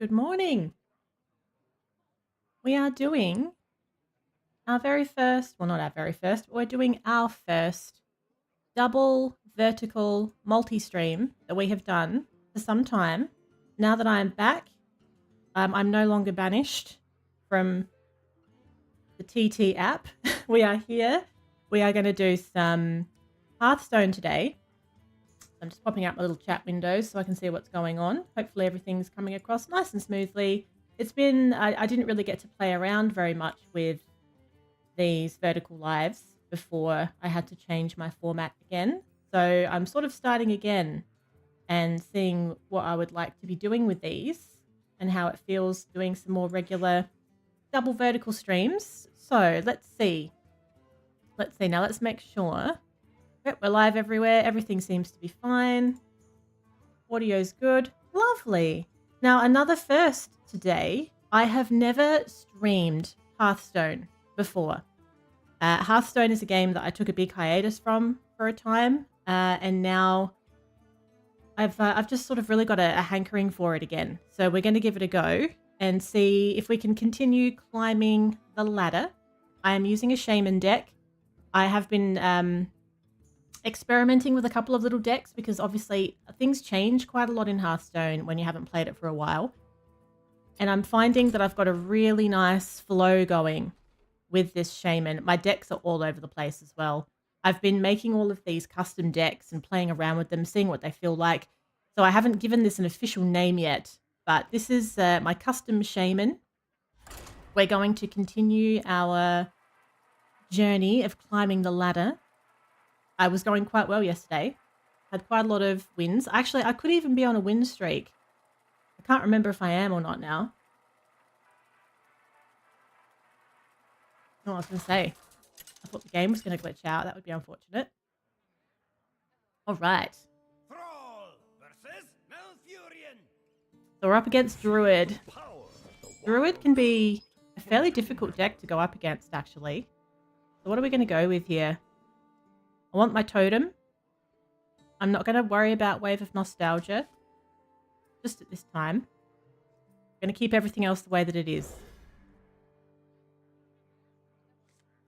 Good morning. We are doing our very first, well, not our very first, but we're doing our first double vertical multi-stream that we have done for some time. Now that I am back, I'm no longer banished from the TT app. We are here. We are going to do some Hearthstone today. I'm just popping out my little chat windows so I can see what's going on. Hopefully everything's coming across nice and smoothly. It's been, I didn't really get to play around very much with these vertical lives before I had to change my format again. So I'm sort of starting again and seeing what I would like to be doing with these and how it feels doing some more regular double vertical streams. So let's see. Now let's make sure. Yep, we're live everywhere. Everything seems to be fine. Audio's good. Lovely. Now, another first today. I have never streamed Hearthstone before. Hearthstone is a game that I took a big hiatus from for a time, and now I've just sort of really got a hankering for it again. So we're going to give it a go and see if we can continue climbing the ladder. I am using a Shaman deck. I have been experimenting with a couple of little decks because obviously things change quite a lot in Hearthstone when you haven't played it for a while. And I'm finding that I've got a really nice flow going with this Shaman. My decks are all over the place as well. I've been making all of these custom decks and playing around with them, seeing what they feel like. So I haven't given this an official name yet, but this is my custom Shaman. We're going to continue our journey of climbing the ladder. I was going quite well yesterday. Had quite a lot of wins. Actually, I could even be on a win streak. I can't remember if I am or not now. Oh, I was going to say. I thought the game was going to glitch out. That would be unfortunate. All right. So we're up against Druid. Druid can be a fairly difficult deck to go up against, actually. So what are we going to go with here? I want my totem. I'm not going to worry about Wave of Nostalgia. Just at this time. I'm going to keep everything else the way that it is.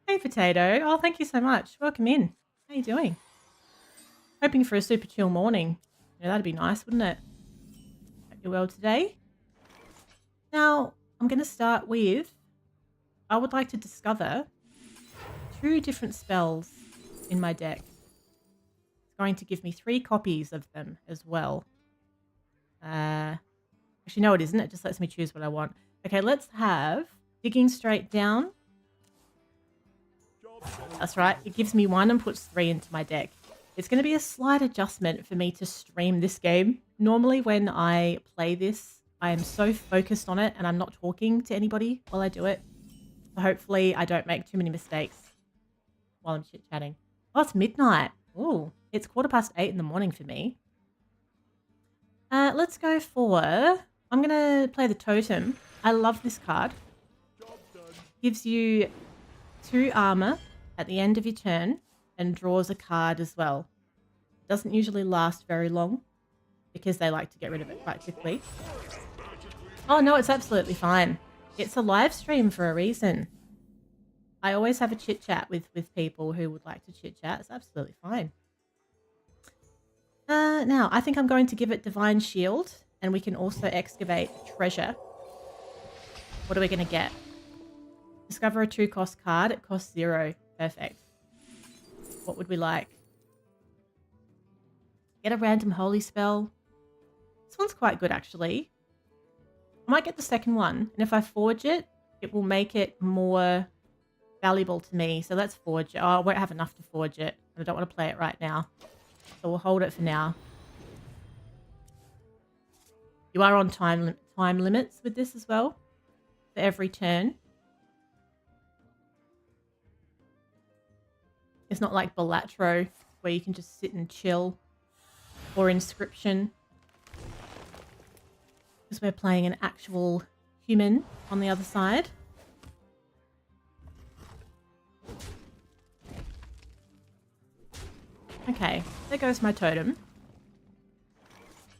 Hey, Potato. Oh, thank you so much. Welcome in. How you doing? Hoping for a super chill morning. Yeah, that'd be nice, wouldn't it? Hope you're well today. Now, I'm going to start with... I would like to discover 2 different spells in my deck. It's going to give me 3 copies of them as well. Actually, no, it isn't. It just lets me choose what I want. Okay, let's have Digging Straight Down. That's right. It gives me 1 and puts 3 into my deck. It's going to be a slight adjustment for me to stream this game. Normally when I play this, I am so focused on it and I'm not talking to anybody while I do it. So hopefully I don't make too many mistakes while I'm chit-chatting. Oh, it's midnight. Ooh, it's 8:15 in the morning for me. Let's go for... I'm going to play the Totem. I love this card. Gives you 2 armor at the end of your turn and draws a card as well. Doesn't usually last very long because they like to get rid of it quite quickly. Oh, no, it's absolutely fine. It's a live stream for a reason. I always have a chit-chat with people who would like to chit-chat. It's absolutely fine. Now, I think I'm going to give it Divine Shield, and we can also excavate treasure. What are we going to get? Discover a 2-cost card. It costs 0. Perfect. What would we like? Get a random holy spell. This one's quite good, actually. I might get the second one, and if I forge it, it will make it more valuable to me. So let's forge it. Oh, I won't have enough to forge it, and I don't want to play it right now. So we'll hold it for now. You are on time limits with this as well, for every turn. It's not like Balatro, where you can just sit and chill, or Inscription, because we're playing an actual human on the other side. Okay, there goes my totem.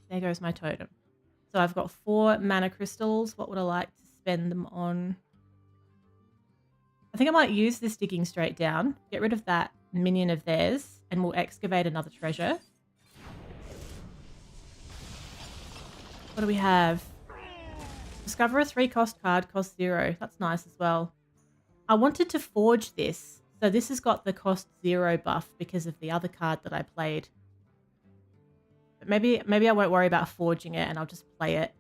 There goes my totem. So I've got 4 mana crystals. What would I like to spend them on? I think I might use this digging straight down, get rid of that minion of theirs, and we'll excavate another treasure. What do we have? Discover a 3-cost card, cost 0. That's nice as well. I wanted to forge this. So this has got the cost 0 buff because of the other card that I played. But maybe I won't worry about forging it and I'll just play it.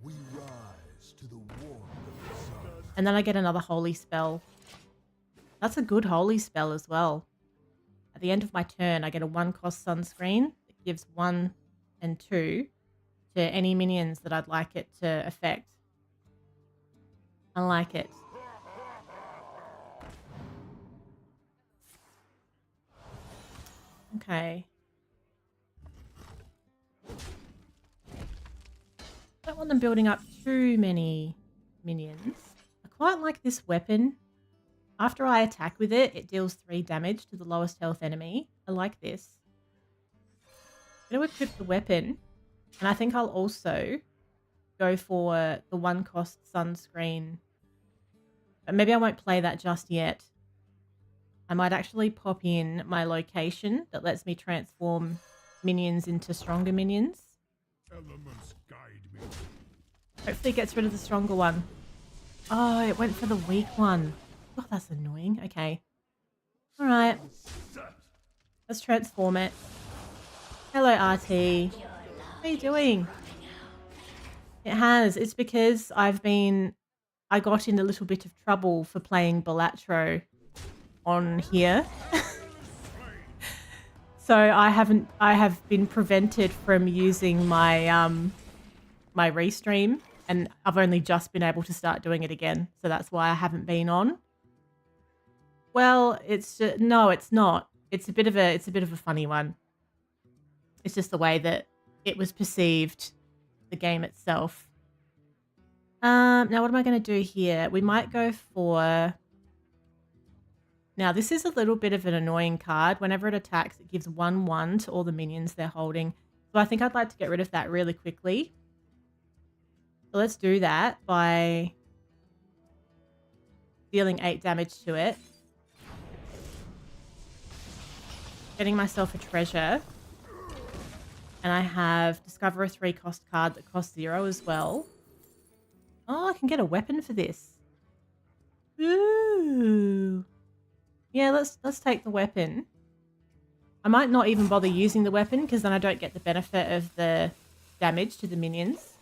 We rise to the warmth of the sun. And then I get another holy spell. That's a good holy spell as well. At the end of my turn, I get a 1-cost sunscreen that gives 1 and 2 to any minions that I'd like it to affect. I like it. Okay. I don't want them building up too many minions. I quite like this weapon. After I attack with it, it deals 3 damage to the lowest health enemy. I like this. I'm going to equip the weapon. And I think I'll also go for the 1-cost sunscreen. But maybe I won't play that just yet. I might actually pop in my location that lets me transform minions into stronger minions. Elements guide me. Hopefully it gets rid of the stronger one. Oh, it went for the weak one. Oh, that's annoying. Okay. All right. Let's transform it. Hello, RT. What are you doing? It has. It's because I got in a little bit of trouble for playing Balatro on here. So I have been prevented from using my my restream, and I've only just been able to start doing it again. So that's why I haven't been on. Well, no, it's not. It's a bit of a funny one. It's just the way that it was perceived, the game itself. Now what am I going to do here? We might go for... Now this is a little bit of an annoying card. Whenever it attacks, it gives 1/1 to all the minions they're holding. So I think I'd like to get rid of that really quickly. So let's do that by dealing 8 damage to it. Getting myself a treasure. And I have discover a 3-cost card that costs 0 as well. Oh, I can get a weapon for this. Ooh. Yeah, let's take the weapon. I might not even bother using the weapon because then I don't get the benefit of the damage to the minions.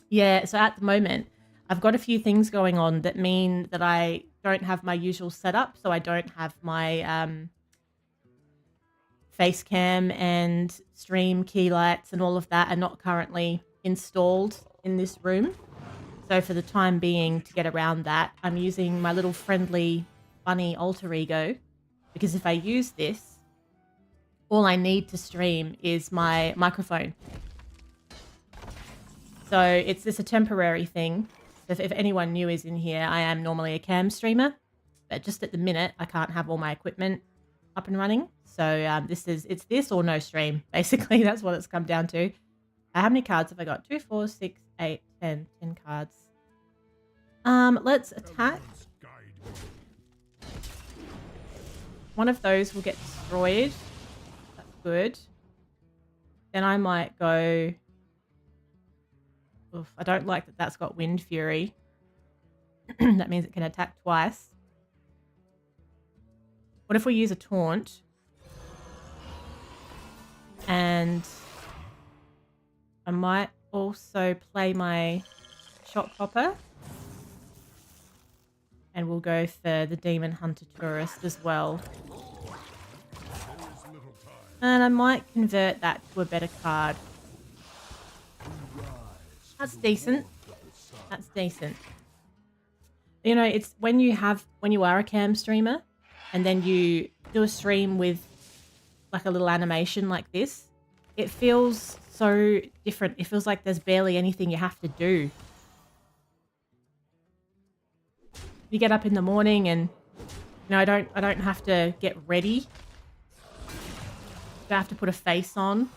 Yeah, so at the moment, I've got a few things going on that mean that I don't have my usual setup. So I don't have my face cam and stream key lights and all of that are not currently installed in this room. So for the time being, to get around that, I'm using my little friendly bunny alter ego, because if I use this, all I need to stream is my microphone. So it's a temporary thing. If anyone new is in here, I am normally a cam streamer, but just at the minute, I can't have all my equipment up and running. So it's this or no stream. Basically, that's what it's come down to. How many cards have I got? 2, 4, 6, 8, 10 cards. Let's attack. One of those will get destroyed. That's good. Then I might go... Oof, I don't like that that's got Wind Fury. That means it can attack twice. What if we use a taunt? And I might also play my Shock Hopper. And we'll go for the Demon Hunter Tourist as well. And I might convert that to a better card. That's decent. That's decent. You know, it's when you are a cam streamer and then you do a stream with like a little animation like this, it feels so different. It feels like there's barely anything you have to do. You get up in the morning and I don't have to get ready. I don't have to put a face on.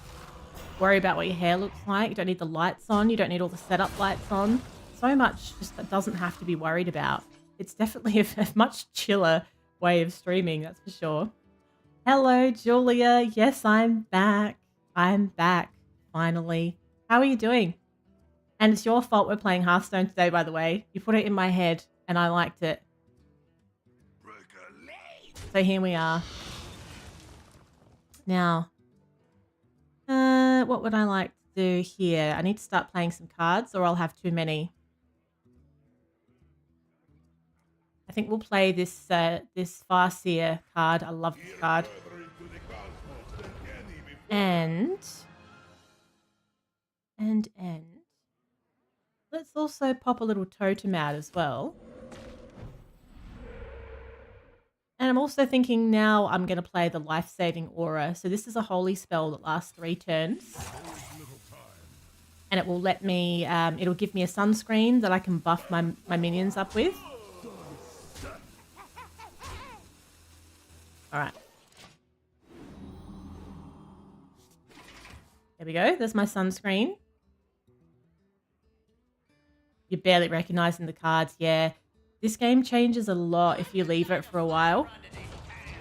worry about what your hair looks like. You don't need the lights on. You don't need all the setup lights on. So much just that doesn't have to be worried about. It's definitely a much chiller way of streaming, that's for sure. Hello, Julia. Yes, I'm back. I'm back, finally. How are you doing? And it's your fault we're playing Hearthstone today, by the way. You put it in my head, and I liked it. So here we are. Now, what would I like to do here? I need to start playing some cards, or I'll have too many. I think we'll play this this Farseer card. I love this card. And let's also pop a little totem out as well. And I'm also thinking now I'm going to play the life-saving aura. So this is a holy spell that lasts 3 turns. And it will let me, it'll give me a sunscreen that I can buff my minions up with. All right. There we go. There's my sunscreen. You're barely recognizing the cards. Yeah. This game changes a lot if you leave it for a while.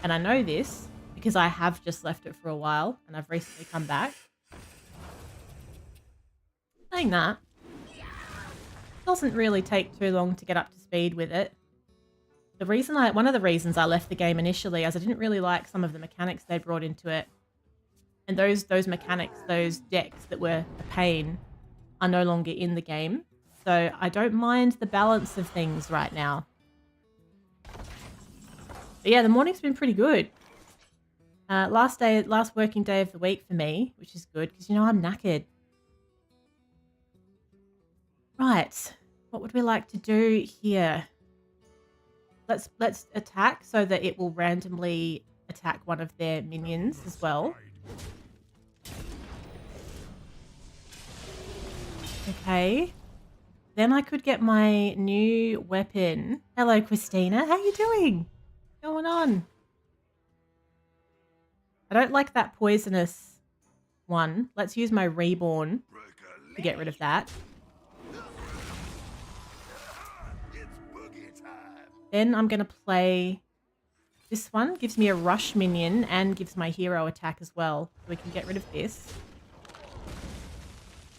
And I know this because I have just left it for a while and I've recently come back. Saying that, it doesn't really take too long to get up to speed with it. One of the reasons I left the game initially is I didn't really like some of the mechanics they brought into it. And those mechanics, those decks that were a pain are no longer in the game. So I don't mind the balance of things right now. But yeah, the morning's been pretty good. Last working day of the week for me, which is good because, you know, I'm knackered. Right. What would we like to do here? Let's attack so that it will randomly attack one of their minions as well. Okay. Then I could get my new weapon. Hello, Christina. How you doing? What's going on? I don't like that poisonous one. Let's use my reborn to get rid of that. Then I'm going to play this one. Gives me a rush minion and gives my hero attack as well. So we can get rid of this.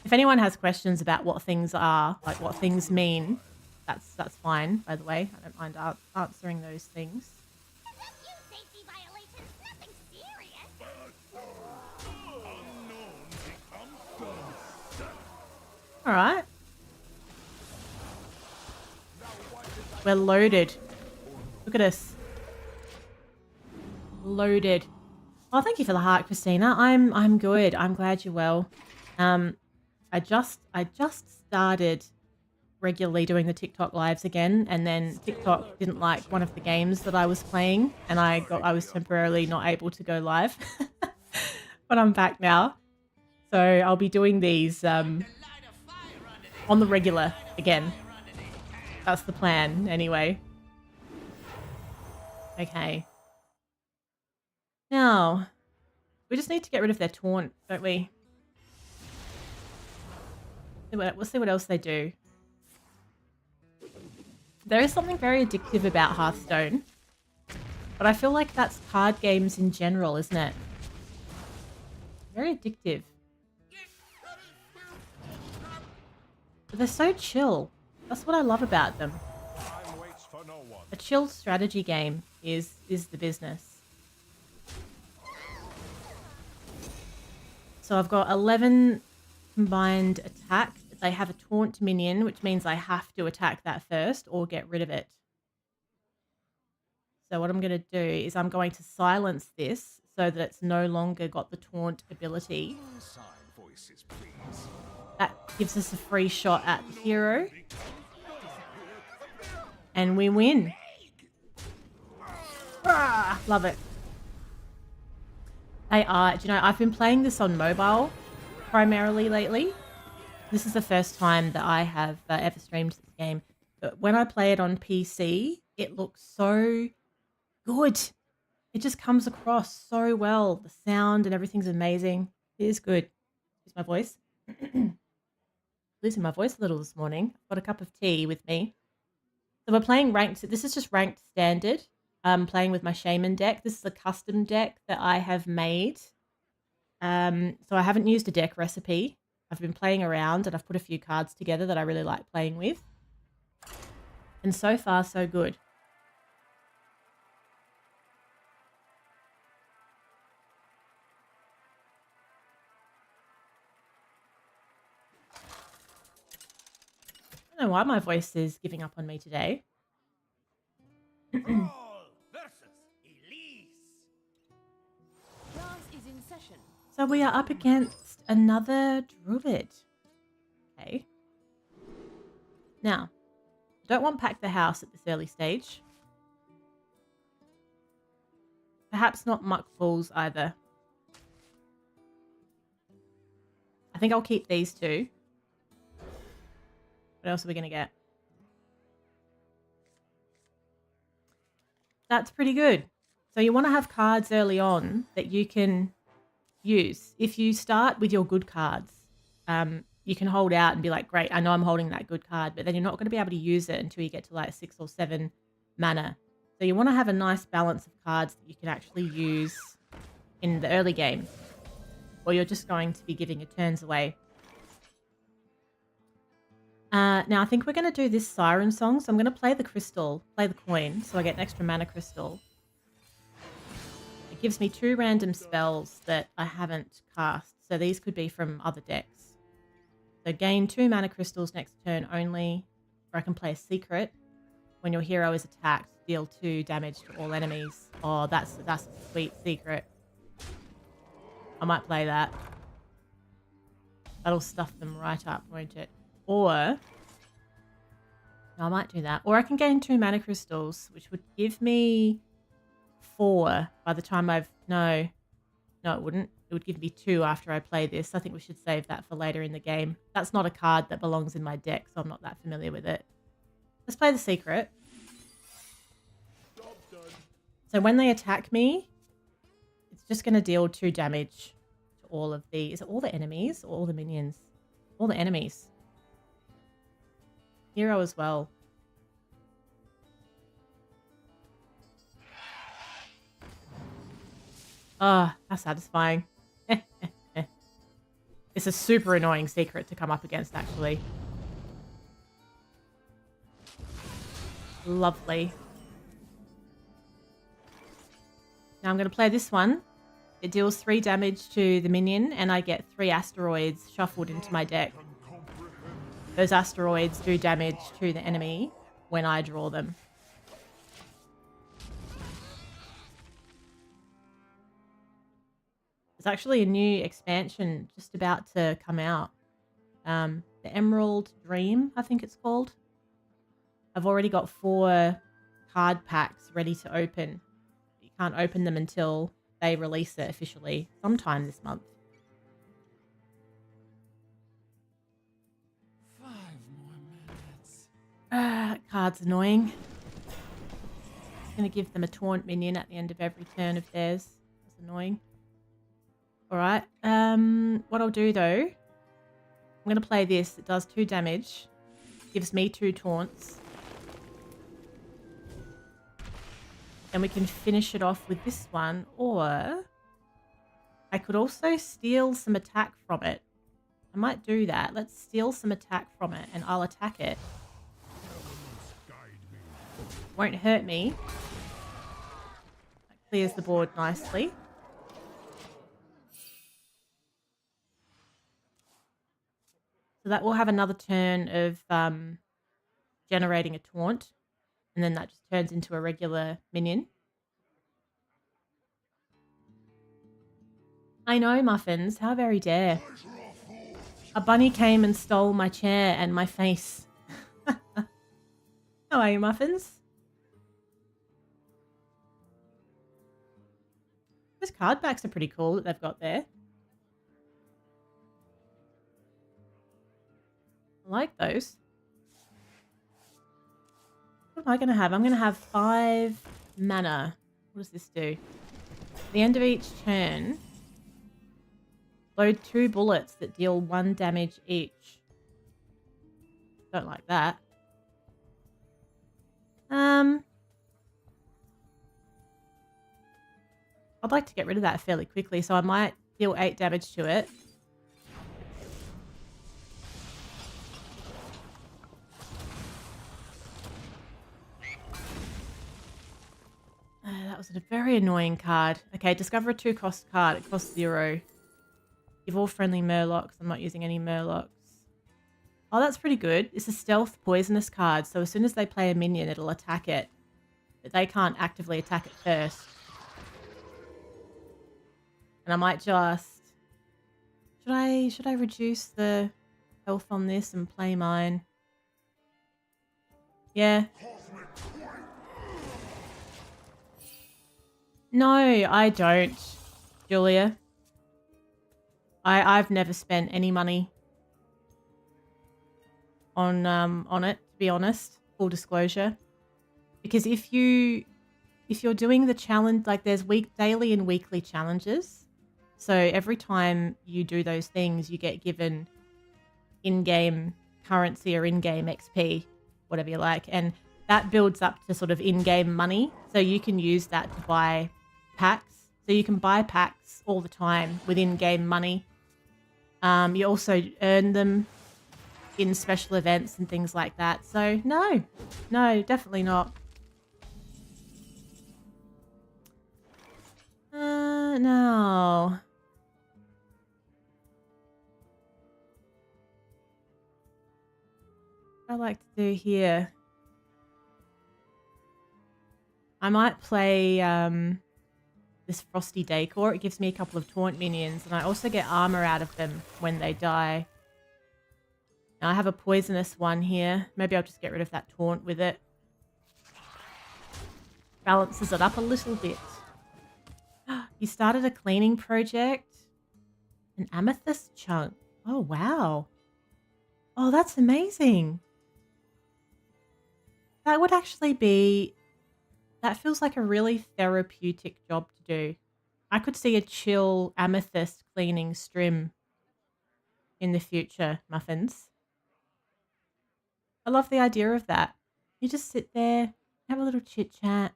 If anyone has questions about what things are, like what things mean, that's fine, by the way. I don't mind answering those things. All right. We're loaded. Look at us. Loaded. Oh, thank you for the heart, Christina. I'm good. I'm glad you're well. I just started regularly doing the TikTok lives again, and then TikTok didn't like one of the games that I was playing, and I was temporarily not able to go live. But I'm back now. So I'll be doing these on the regular again. That's the plan, anyway. Okay. Now, we just need to get rid of their taunt, don't we? We'll see what else they do. There is something very addictive about Hearthstone. But I feel like that's card games in general, isn't it? Very addictive. But they're so chill. That's what I love about them. A chilled strategy game is the business. So I've got 11 combined attack. They have a taunt minion, which means I have to attack that first or get rid of it. So what I'm going to do is I'm going to silence this so that it's no longer got the taunt ability. That gives us a free shot at the hero. And we win. Ah, love it. Do you know, I've been playing this on mobile primarily lately. This is the first time that I have ever streamed this game. But when I play it on PC, it looks so good. It just comes across so well. The sound and everything's amazing. It is good. Excuse my voice. Losing my voice a little this morning. I've got a cup of tea with me. So we're playing ranked. This is just ranked standard. I'm playing with my Shaman deck. This is a custom deck that I have made. So I haven't used a deck recipe. I've been playing around and I've put a few cards together that I really like playing with. And so far, so good. I don't know why my voice is giving up on me today. So we are up against another druid. Okay. Now, I don't want pack the house at this early stage. Perhaps not muck balls either. I think I'll keep these two. What else are we going to get? That's pretty good. So you want to have cards early on that you can use. If you start with your good cards, you can hold out and be like, great, I know I'm holding that good card, but then you're not going to be able to use it until you get to like 6 or 7 mana. So you want to have a nice balance of cards that you can actually use in the early game, or you're just going to be giving your turns away. Now I think we're going to do this siren song, so I'm going to play the crystal, play the coin, so I get an extra mana crystal. It gives me 2 random spells that I haven't cast, so these could be from other decks. So gain 2 mana crystals next turn only, or I can play a secret. When your hero is attacked, deal 2 damage to all enemies. Oh, that's a sweet secret. I might play that. That'll stuff them right up, won't it? Or, no, I might do that. Or I can gain 2 mana crystals, which would give me 4 by the time I've... No, it wouldn't. It would give me 2 after I play this. I think we should save that for later in the game. That's not a card that belongs in my deck, so I'm not that familiar with it. Let's play the secret. So when they attack me, it's just going to deal 2 damage to all of the... Is it all the enemies or all the minions? All the enemies. Hero as well. Oh, how satisfying. It's a super annoying secret to come up against, actually. Lovely. Now I'm going to play this one. It deals 3 damage to the minion, and I get 3 asteroids shuffled into my deck. Those asteroids do damage to the enemy when I draw them. There's actually a new expansion just about to come out. The Emerald Dream, I think it's called. I've already got 4 card packs ready to open. You can't open them until they release it officially sometime this month. 5 more minutes. That card's annoying. I'm going to give them a taunt minion at the end of every turn of theirs. That's annoying. Alright, what I'll do though, I'm going to play this. It does 2 damage. Gives me 2 taunts. And we can finish it off with this one, or I could also steal some attack from it. I might do that. Let's steal some attack from it and I'll attack it. Won't hurt me. That clears the board nicely. So that will have another turn of generating a taunt. And then that just turns into a regular minion. I know, Muffins. How very dare. A bunny came and stole my chair and my face. How are you, Muffins? Those card backs are pretty cool that they've got there. I like those. What am I going to have? I'm going to have 5 mana. What does this do? At the end of each turn, Load 2 bullets that deal 1 damage each. Don't like that. I'd like to get rid of that fairly quickly, so I might deal 8 damage to it. That was a very annoying card. Okay, discover a 2-cost card. It costs 0. Give all friendly Murlocs. I'm not using any Murlocs. Oh, that's pretty good. It's a stealth poisonous card, so as soon as they play a minion, it'll attack it. But they can't actively attack it first. And I might just... Should I reduce the health on this and play mine? Yeah. No, I don't, Julia. I've never spent any money on it, to be honest. Full disclosure. Because if you're doing the challenge, like there's daily and weekly challenges. So every time you do those things, you get given in-game currency or in-game XP, whatever you like. And that builds up to sort of in-game money. So you can use that to buy packs. So you can buy packs all the time with in-game money. You also earn them in special events and things like that. So no, definitely not. No. What I like to do here. I might play this Frosty Decor. It gives me a couple of taunt minions, and I also get armor out of them when they die. Now I have a poisonous one here. Maybe I'll just get rid of that taunt with it. Balances it up a little bit. You started a cleaning project. An amethyst chunk. Oh, wow. Oh, that's amazing. That would actually be... That feels like a really therapeutic job to do. I could see a chill amethyst cleaning stream in the future, Muffins. I love the idea of that. You just sit there, have a little chit chat, a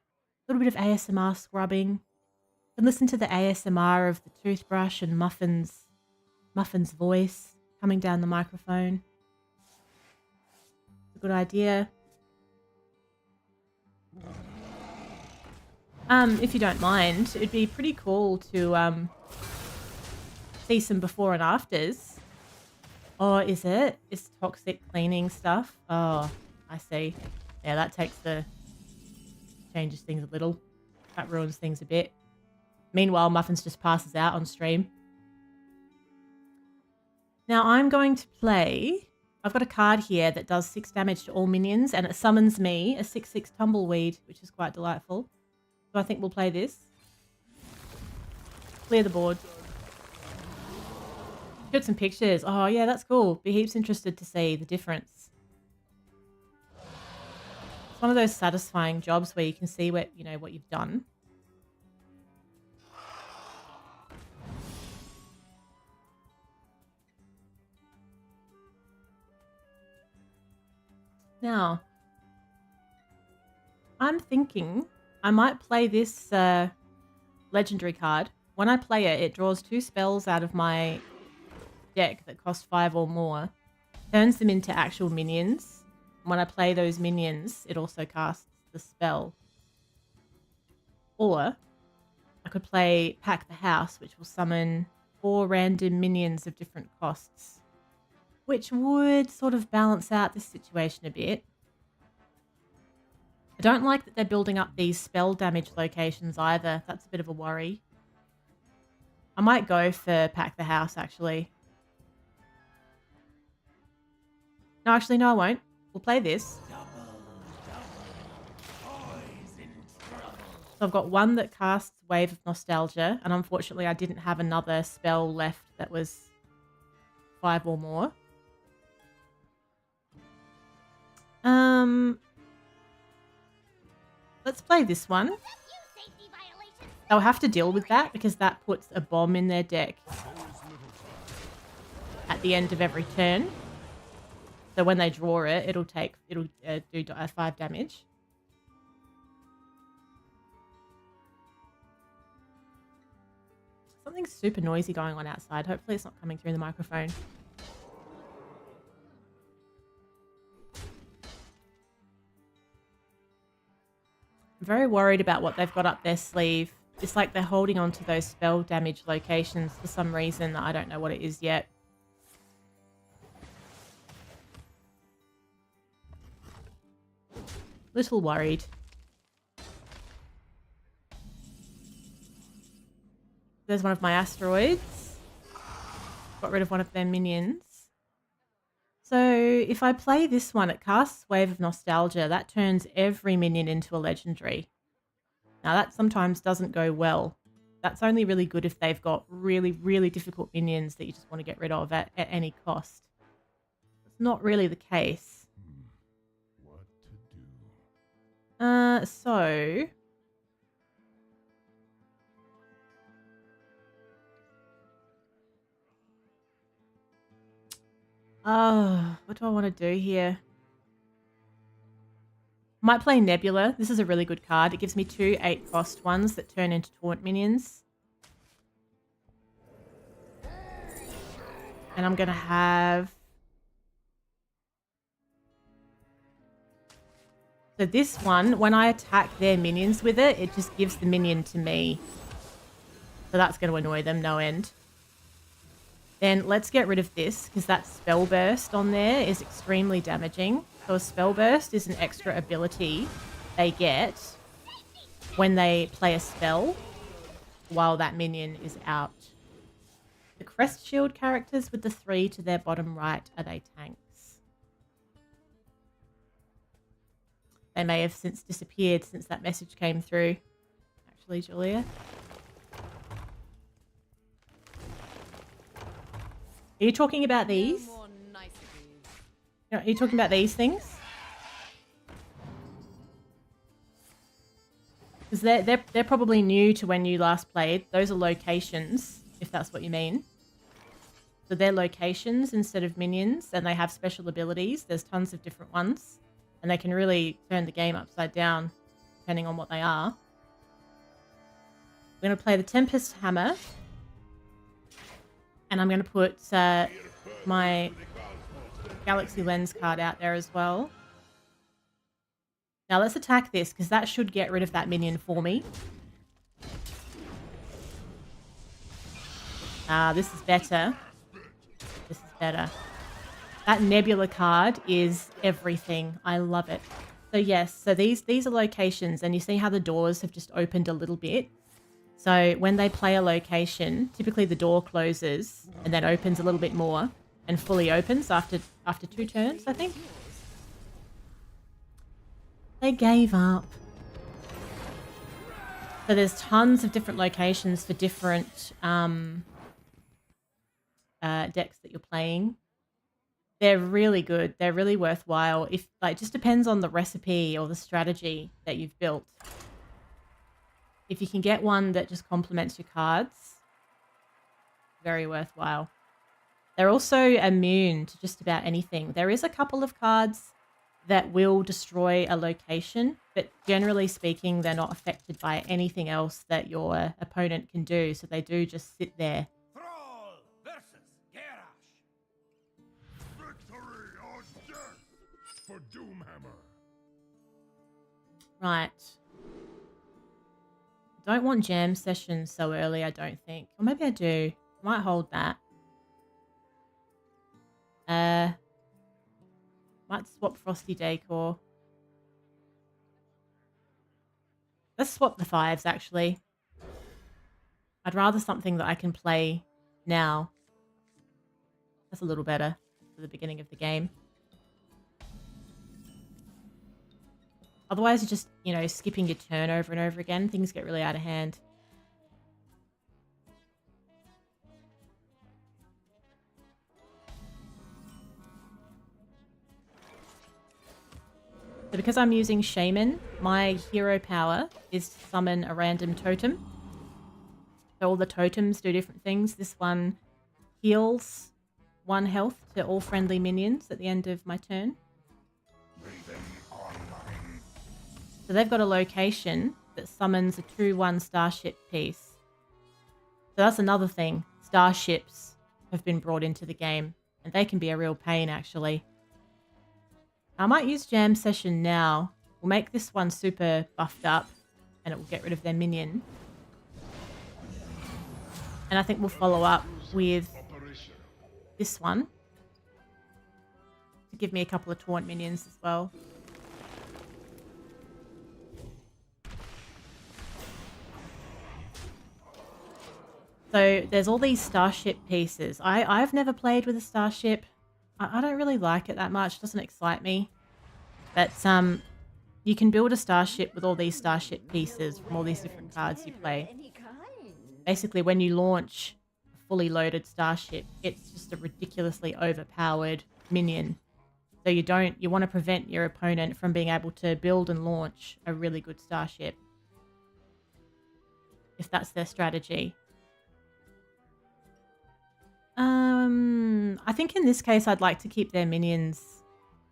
little bit of ASMR scrubbing, and listen to the ASMR of the toothbrush and Muffin's voice coming down the microphone. It's a good idea. If you don't mind, it'd be pretty cool to see some before and afters. Oh, is it? It's toxic cleaning stuff. Oh, I see. Yeah, that changes things a little. That ruins things a bit. Meanwhile, Muffins just passes out on stream. Now I'm going to play... I've got a card here that does 6 damage to all minions, and it summons me a 6/6 Tumbleweed, which is quite delightful. So I think we'll play this. Clear the board. Got some pictures. Oh, yeah, that's cool. Be heaps interested to see the difference. It's one of those satisfying jobs where you can see what you've done. Now, I'm thinking I might play this legendary card. When I play it, it draws 2 spells out of my deck that cost 5 or more, turns them into actual minions. When I play those minions, it also casts the spell. Or I could play Pack the House, which will summon 4 random minions of different costs, which would sort of balance out this situation a bit. I don't like that they're building up these spell damage locations either. That's a bit of a worry. I might go for Pack the House, actually. No, actually, no, I won't. We'll play this. So I've got one that casts Wave of Nostalgia, and unfortunately I didn't have another spell left that was 5 or more. Let's play this one. They'll have to deal with that because that puts a bomb in their deck. at the end of every turn. So when they draw it, it'll do 5 damage. Something super noisy going on outside. Hopefully it's not coming through the microphone. I'm very worried about what they've got up their sleeve. It's like they're holding on to those spell damage locations for some reason that I don't know what it is yet. Little worried. There's one of my asteroids. Got rid of one of their minions. So if I play this one, it casts Wave of Nostalgia. That turns every minion into a legendary. Now that sometimes doesn't go well. That's only really good if they've got really, really difficult minions that you just want to get rid of at any cost. It's not really the case. What to do? So... what do I want to do here? Might play Nebula. This is a really good card. It gives me 2 8-cost ones that turn into taunt minions. And I'm going to have... So this one, when I attack their minions with it, it just gives the minion to me. So that's going to annoy them no end. Then let's get rid of this, because that spell burst on there is extremely damaging. So a spell burst is an extra ability they get when they play a spell while that minion is out. The Crest Shield characters with the 3 to their bottom right, are they tanks? They may have since disappeared since that message came through. Actually, Julia. Are you talking about these? Are you talking about these things? Because they're probably new to when you last played. Those are locations, if that's what you mean. So they're locations instead of minions, and they have special abilities. There's tons of different ones, and they can really turn the game upside down, depending on what they are. We're going to play the Tempest Hammer. And I'm going to put my Galaxy Lens card out there as well. Now let's attack this, because that should get rid of that minion for me. This is better. This is better. That Nebula card is everything. I love it. So yes, so these are locations, and you see how the doors have just opened a little bit. So when they play a location, typically the door closes and then opens a little bit more and fully opens after 2 turns, I think. They gave up. So there's tons of different locations for different decks that you're playing. They're really good. They're really worthwhile. If it just depends on the recipe or the strategy that you've built. If you can get one that just complements your cards, very worthwhile. They're also immune to just about anything. There is a couple of cards that will destroy a location, but generally speaking, they're not affected by anything else that your opponent can do. So they do just sit there. Thrall versus Garrosh. Victory or death for Doomhammer. Right. Don't want jam sessions so early, I don't think. Or maybe I do. I might hold that. Might swap Frosty Decor. Let's swap the 5s, actually. I'd rather something that I can play now. That's a little better for the beginning of the game. Otherwise, you're just, skipping your turn over and over again. Things get really out of hand. So because I'm using Shaman, my hero power is to summon a random totem. So all the totems do different things. This one heals 1 health to all friendly minions at the end of my turn. So they've got a location that summons a 2/1 starship piece. So that's another thing. Starships have been brought into the game, and they can be a real pain, actually. I might use Jam Session now. We'll make this one super buffed up, and it will get rid of their minion. And I think we'll follow up with this one to give me a couple of taunt minions as well. So there's all these starship pieces. I've never played with a starship. I don't really like it that much. It doesn't excite me. But you can build a starship with all these starship pieces from all these different cards you play. Basically, when you launch a fully loaded starship, it's just a ridiculously overpowered minion. So you want to prevent your opponent from being able to build and launch a really good starship, if that's their strategy. I think in this case, I'd like to keep their minions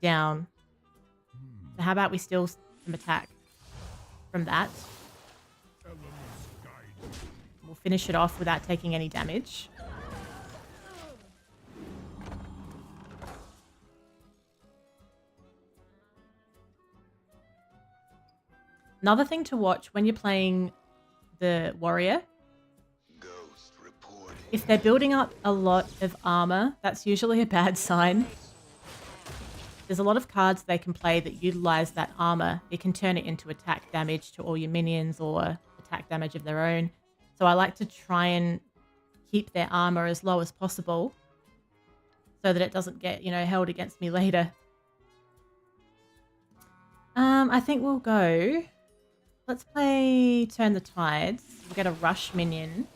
down. So how about we steal some attack from that? We'll finish it off without taking any damage. Another thing to watch when you're playing the warrior, if they're building up a lot of armor, that's usually a bad sign. There's a lot of cards they can play that utilize that armor. It can turn it into attack damage to all your minions or attack damage of their own. So I like to try and keep their armor as low as possible so that it doesn't get, held against me later. I think we'll go... Let's play Turn the Tides. We'll get a Rush minion.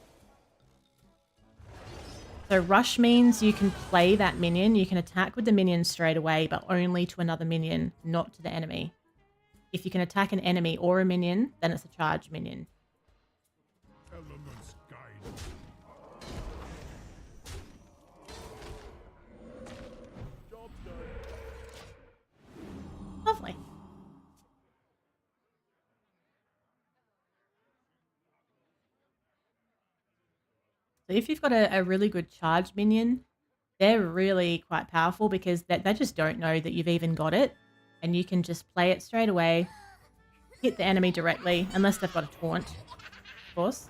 So Rush means you can play that minion. You can attack with the minion straight away, but only to another minion, not to the enemy. If you can attack an enemy or a minion, then it's a charge minion. Elements guide. Job's done. Lovely. So if you've got a really good charge minion, they're really quite powerful because they just don't know that you've even got it. And you can just play it straight away, hit the enemy directly, unless they've got a taunt, of course.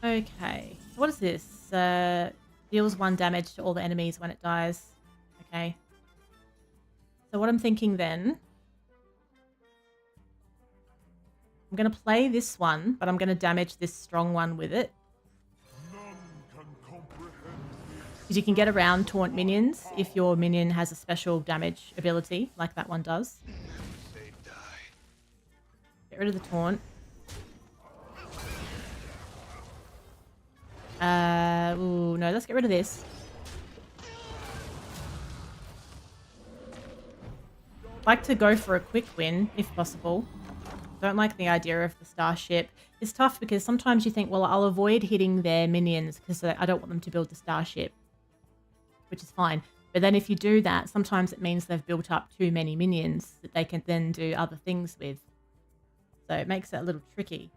Okay, so what is this? Deals 1 damage to all the enemies when it dies. Okay. So what I'm thinking then... I'm going to play this one, but I'm going to damage this strong one with it. Because you can get around taunt minions if your minion has a special damage ability, like that one does. Get rid of the taunt. Ooh, no, let's get rid of this. I'd like to go for a quick win, if possible. Don't like the idea of the starship. It's tough because sometimes you think, well, I'll avoid hitting their minions because I don't want them to build the starship, which is fine. But then if you do that, sometimes it means they've built up too many minions that they can then do other things with. So it makes it a little tricky.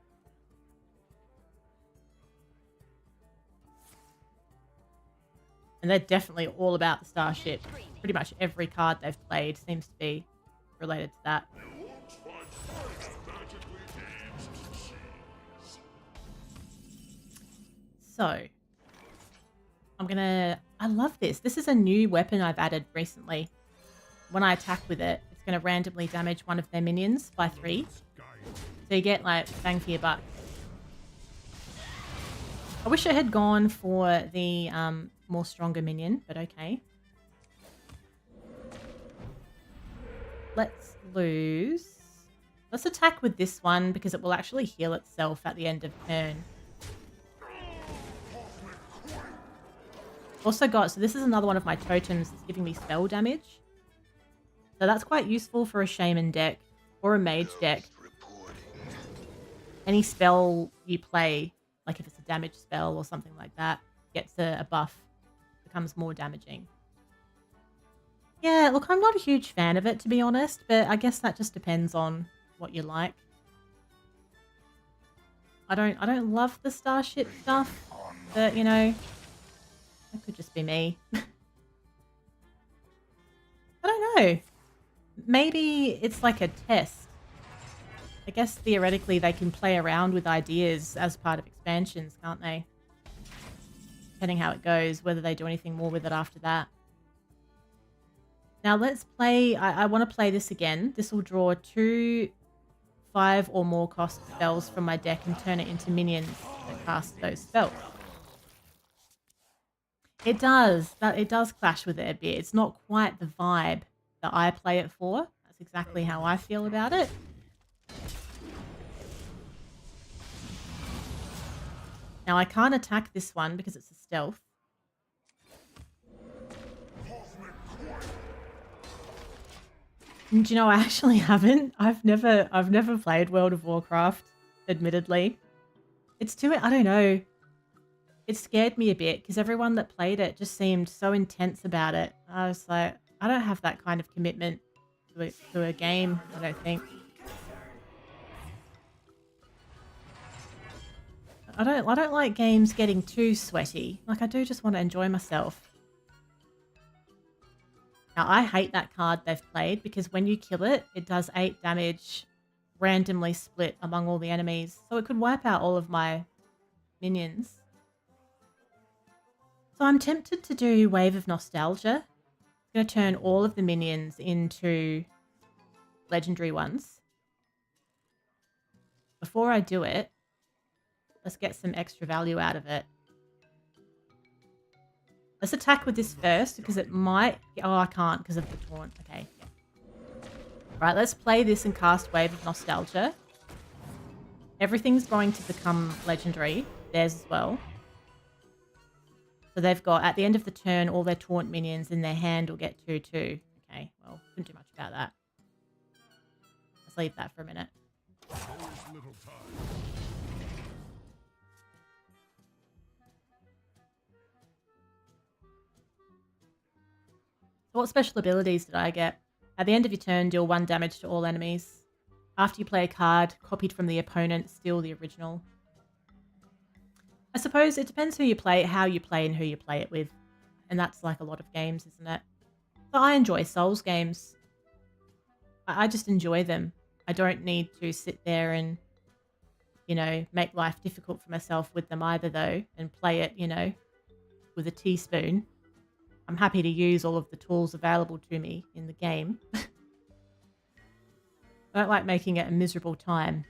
And they're definitely all about the starship. Pretty much every card they've played seems to be related to that. So, I love this. This is a new weapon I've added recently. When I attack with it, it's going to randomly damage one of their minions by 3. So you get, like, bang for your buck. I wish I had gone for the more stronger minion, but okay. Let's lose. Let's attack with this one because it will actually heal itself at the end of turn. Also got, so this is another one of my totems that's giving me spell damage. So that's quite useful for a Shaman deck or a Mage deck. any spell you play, like if it's a damage spell or something like that, gets a buff, becomes more damaging. Yeah, look, I'm not a huge fan of it, to be honest, but I guess that just depends on what you like. I don't love the starship stuff, but you know, that could just be me. I don't know. Maybe it's like a test. I guess theoretically they can play around with ideas as part of expansions, can't they? Depending how it goes, whether they do anything more with it after that. Now let's play, I want to play this again. This will draw 2 5 or more cost spells from my deck and turn it into minions that cast those spells. It does. It does clash with it a bit. It's not quite the vibe that I play it for. That's exactly how I feel about it. Now I can't attack this one because it's a stealth. And do you know, I actually haven't. I've never played World of Warcraft, admittedly. It's too, I don't know. It scared me a bit because everyone that played it just seemed so intense about it. I was like, I don't have that kind of commitment to a game, I don't think. I don't like games getting too sweaty. Like, I do just want to enjoy myself. Now, I hate that card they've played because when you kill it, it does 8 damage randomly split among all the enemies. So it could wipe out all of my minions. So I'm tempted to do Wave of Nostalgia. I'm going to turn all of the minions into legendary ones. Before I do it, let's get some extra value out of it. Let's attack with this first because it might... Oh, I can't because of the taunt. Okay. Yeah. Right, let's play this and cast Wave of Nostalgia. Everything's going to become legendary. Theirs as well. So they've got, at the end of the turn, all their taunt minions in their hand will get 2/2. Okay, well, couldn't do much about that. Let's leave that for a minute. So what special abilities did I get? At the end of your turn, deal 1 damage to all enemies. After you play a card copied from the opponent, steal the original. I suppose it depends who you play, how you play, and who you play it with. And that's like a lot of games, isn't it? So I enjoy Souls games. I just enjoy them. I don't need to sit there and, you know, make life difficult for myself with them either, though, and play it, you know, with a teaspoon. I'm happy to use all of the tools available to me in the game. I don't like making it a miserable time.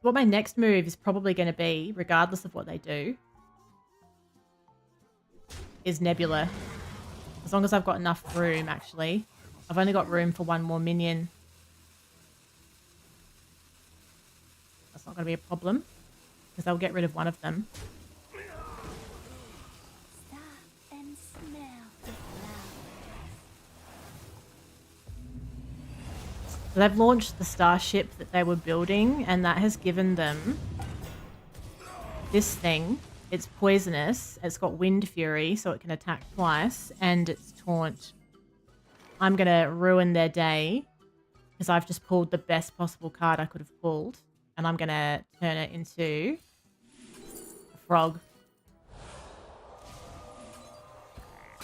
What my next move is probably going to be, regardless of what they do, is Nebula. As long as I've got enough room, actually. I've only got room for 1 more minion. That's not going to be a problem, because I'll get rid of one of them. Stop and smell the flowers. So they've launched the starship that they were building, and that has given them this thing. It's poisonous. It's got Wind Fury, so it can attack twice, and it's taunt. I'm going to ruin their day because I've just pulled the best possible card I could have pulled, and I'm going to turn it into a frog.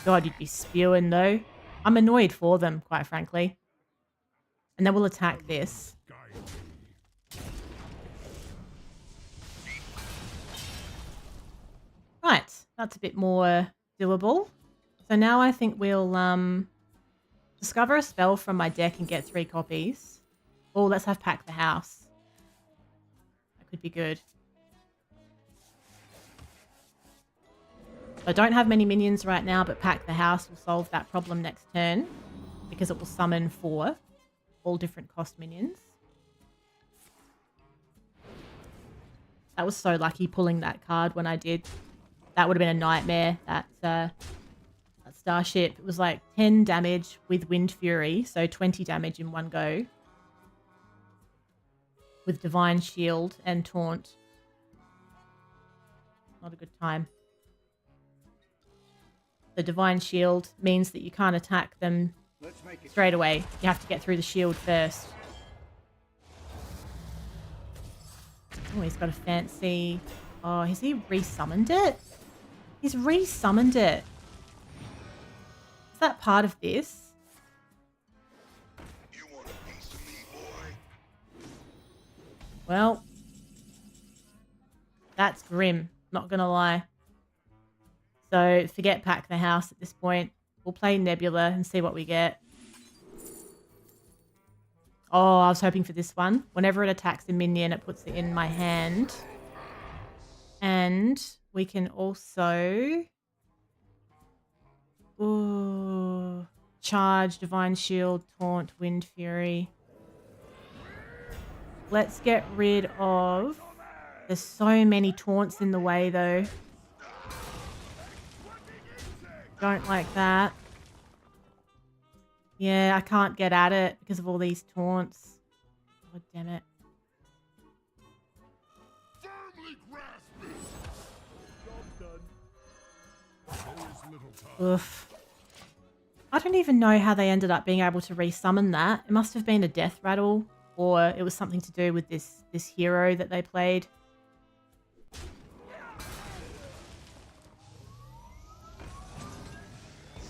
God, you'd be spewing, though. I'm annoyed for them, quite frankly. And then we'll attack this. Right, that's a bit more doable. So now I think we'll discover a spell from my deck and get 3 copies. Oh, let's have Pack the House. That could be good. I don't have many minions right now, but Pack the House will solve that problem next turn because it will summon 4 all different cost minions. That was so lucky pulling that card when I did. That would have been a nightmare. That starship. It was like 10 damage with Wind Fury, so 20 damage in one go. with Divine Shield and Taunt. Not a good time. The Divine Shield means that you can't attack them straight away. You have to get through the shield first. Oh, he's got a fancy... Oh, has he resummoned it? He's resummoned it. Is that part of this? You want a piece of me, boy? Well, that's grim. Not gonna lie. So forget Pack the House at this point. We'll play Nebula and see what we get. Oh, I was hoping for this one. Whenever it attacks a minion, it puts it in my hand. And we can also... Ooh, charge, Divine Shield, Taunt, Wind Fury. Let's get rid of... There's so many taunts in the way, though. Don't like that. Yeah, I can't get at it because of all these taunts. God damn it. Firmly grasp it. Job's done. There is little time. Oof. I don't even know how they ended up being able to resummon that. It must have been a death rattle, or it was something to do with this hero that they played.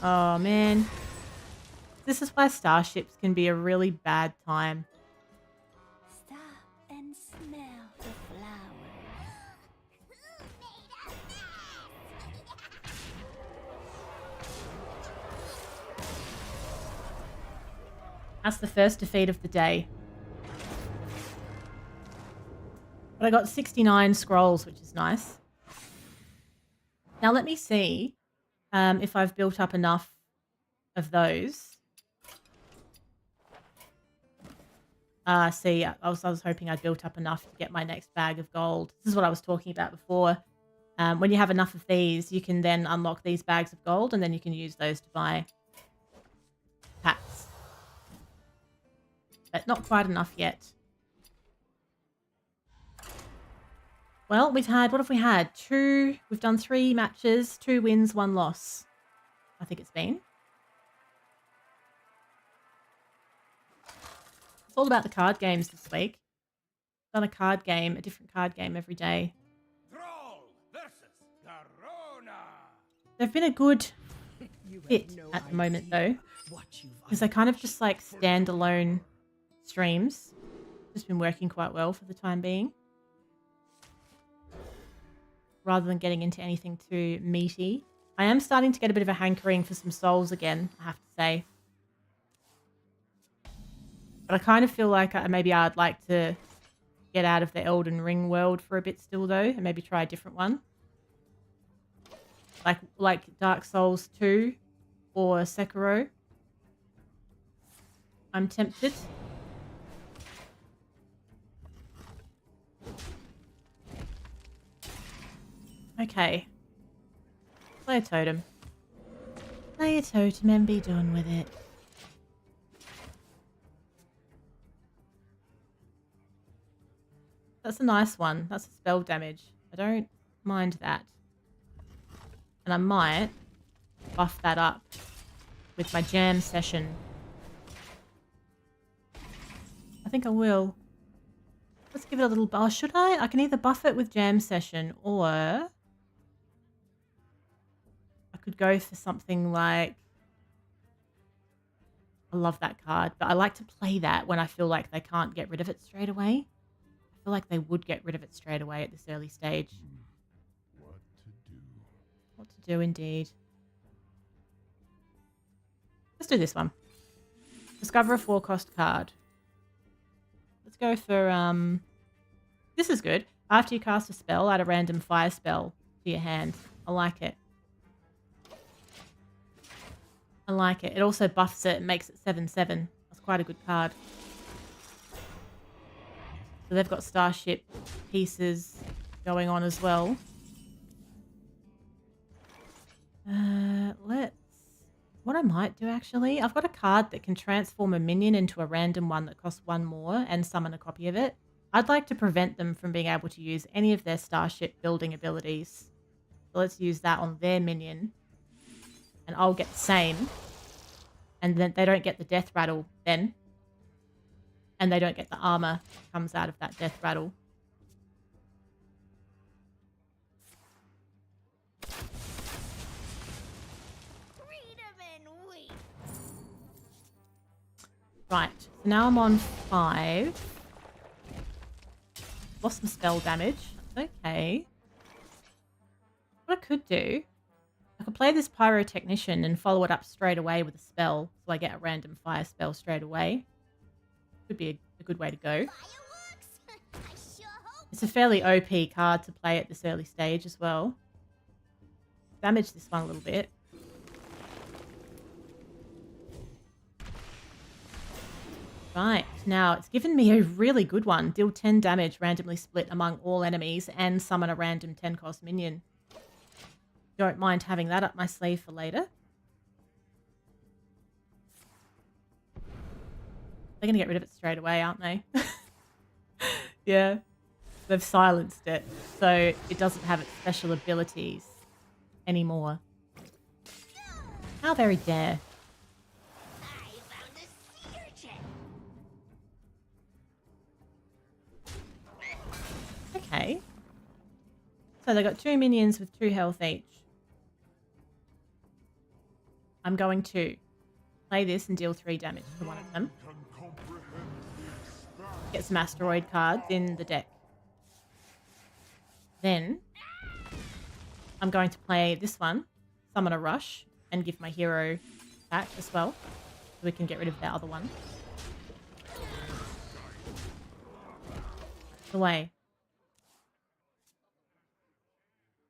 Oh, man. This is why starships can be a really bad time. Stop and smell the flowers. That's the first defeat of the day. But I got 69 scrolls, which is nice. Now let me see if I've built up enough of those. See, I was hoping I'd built up enough to get my next bag of gold. This is what I was talking about before. When you have enough of these, you can then unlock these bags of gold, and then you can use those to buy packs. But not quite enough yet. Well, we've had, what have we had? We've done 3 matches, 2 wins, 1 loss. I think it's been. It's all about the card games this week. Done a card game, a different card game every day. Thrall versus Garona. They've been a good fit at the moment, though. Because they're kind of just like standalone streams. Just been working quite well for the time being. Rather than getting into anything too meaty. I am starting to get a bit of a hankering for some souls again, I have to say. But I kind of feel like maybe I'd like to get out of the Elden Ring world for a bit still, though, and maybe try a different one. Like Dark Souls 2 or Sekiro. I'm tempted. Okay. Play a totem. Play a totem and be done with it. That's a nice one. That's a spell damage. I don't mind that. And I might buff that up with my jam session. I think I will. Let's give it a little buff. Should I? I can either buff it with jam session, or I could go for something like... I love that card, but I like to play that when I feel like they can't get rid of it straight away. I feel like they would get rid of it straight away at this early stage. What to do? What to do, indeed. Let's do this one. Discover a 4-cost card. Let's go for, this is good. After you cast a spell, add a random fire spell to your hand. I like it. I like it. It also buffs it and makes it 7/7. That's quite a good card. So they've got starship pieces going on as well. What I might do actually, I've got a card that can transform a minion into a random one that costs 1 more and summon a copy of it. I'd like to prevent them from being able to use any of their starship building abilities. So let's use that on their minion. And I'll get the same. And then they don't get the death rattle then. And they don't get the armor that comes out of that death rattle. Freedom and wheat. Right, so now I'm on 5. Lost some spell damage. That's okay. What I could do, I could play this Pyrotechnician and follow it up straight away with a spell, so I get a random fire spell straight away. Could be a good way to go. Fireworks? I sure hope. It's a fairly OP card to play at this early stage as well. Damage this one a little bit. Right, now it's given me a really good one. Deal 10 damage randomly split among all enemies and summon a random 10-cost minion. Don't mind having that up my sleeve for later. They're going to get rid of it straight away, aren't they? Yeah. They've silenced it, so it doesn't have its special abilities anymore. How very dare. I found a sea urchin. Okay. So they got 2 minions with 2 health each. I'm going to play this and deal 3 damage to one of them. Can comprehend the expanse. Get some asteroid cards in the deck. Then I'm going to play this one, summon a rush, and give my hero back as well. So we can get rid of that other one. Away.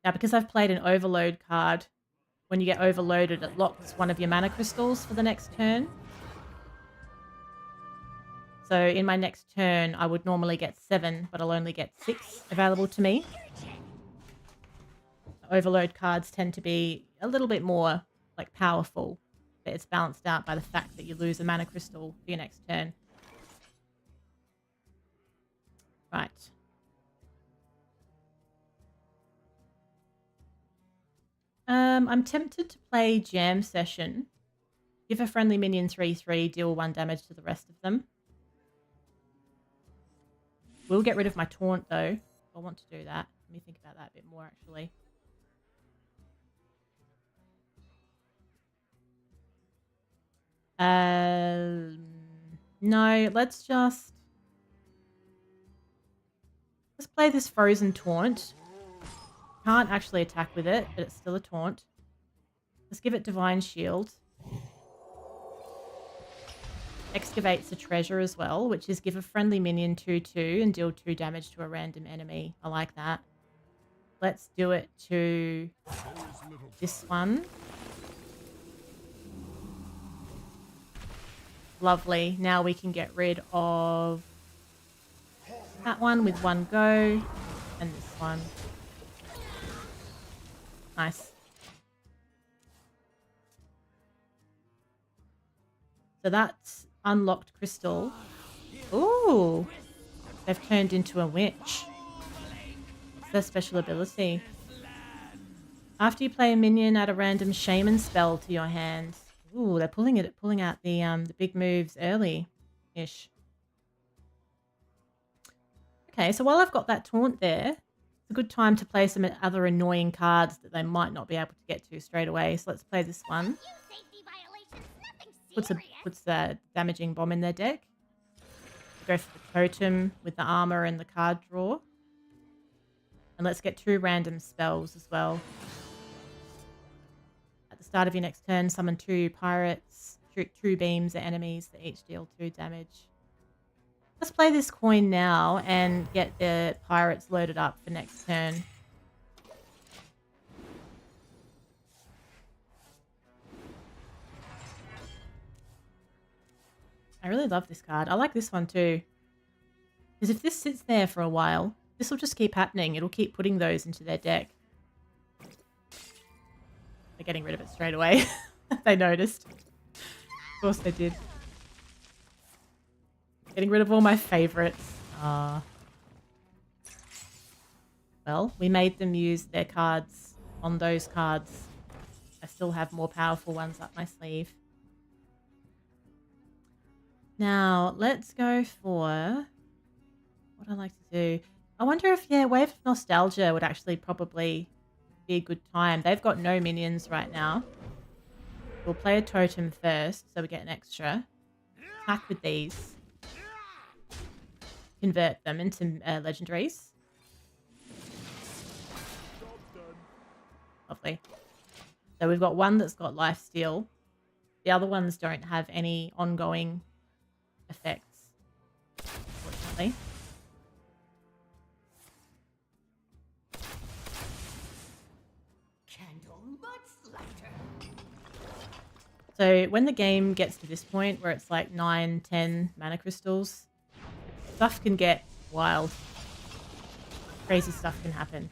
Now, because I've played an overload card, when you get overloaded, it locks one of your mana crystals for the next turn. So in my next turn, I would normally get 7, but I'll only get 6 available to me. Overload cards tend to be a little bit more like powerful, but it's balanced out by the fact that you lose a mana crystal for your next turn. Right. I'm tempted to play Jam Session. Give a friendly minion 3/3, deal 1 damage to the rest of them. We'll get rid of my taunt though. I want to do that. Let me think about that a bit more actually. No, let's play this Frozen Taunt. Can't actually attack with it, but it's still a taunt. Let's give it Divine Shield. Excavates a treasure as well, which is give a friendly minion 2/2 and deal 2 damage to a random enemy. I like that. Let's do it to this one. Lovely. Now we can get rid of that one with 1 go. And this one. Nice. So that's unlocked crystal. Ooh. They've turned into a witch. It's their special ability. After you play a minion, add a random Shaman spell to your hand. Ooh, they're pulling out the big moves early-ish. Okay, so while I've got that taunt there, it's a good time to play some other annoying cards that they might not be able to get to straight away. So let's play this one. Puts a damaging bomb in their deck. Go for the totem with the armor and the card draw. And let's get 2 random spells as well. At the start of your next turn, summon 2 pirates, shoot 2 beams at enemies that each deal 2 damage. Let's play this coin now and get the pirates loaded up for next turn. I really love this card. I like this one too. Because if this sits there for a while, this will just keep happening. It'll keep putting those into their deck. They're getting rid of it straight away. They noticed. Of course they did. Getting rid of all my favorites. Well, we made them use their cards on those cards. I still have more powerful ones up my sleeve. Now, let's go for what I like to do. I wonder if, yeah, Wave of Nostalgia would actually probably be a good time. They've got no minions right now. We'll play a totem first, so we get an extra. Attack with these. Convert them into legendaries. Job's done. Lovely. So we've got one that's got lifesteal. The other ones don't have any ongoing effects, unfortunately. Candle much lighter. So when the game gets to this point where it's like 9, 10 mana crystals, stuff can get wild. Crazy stuff can happen.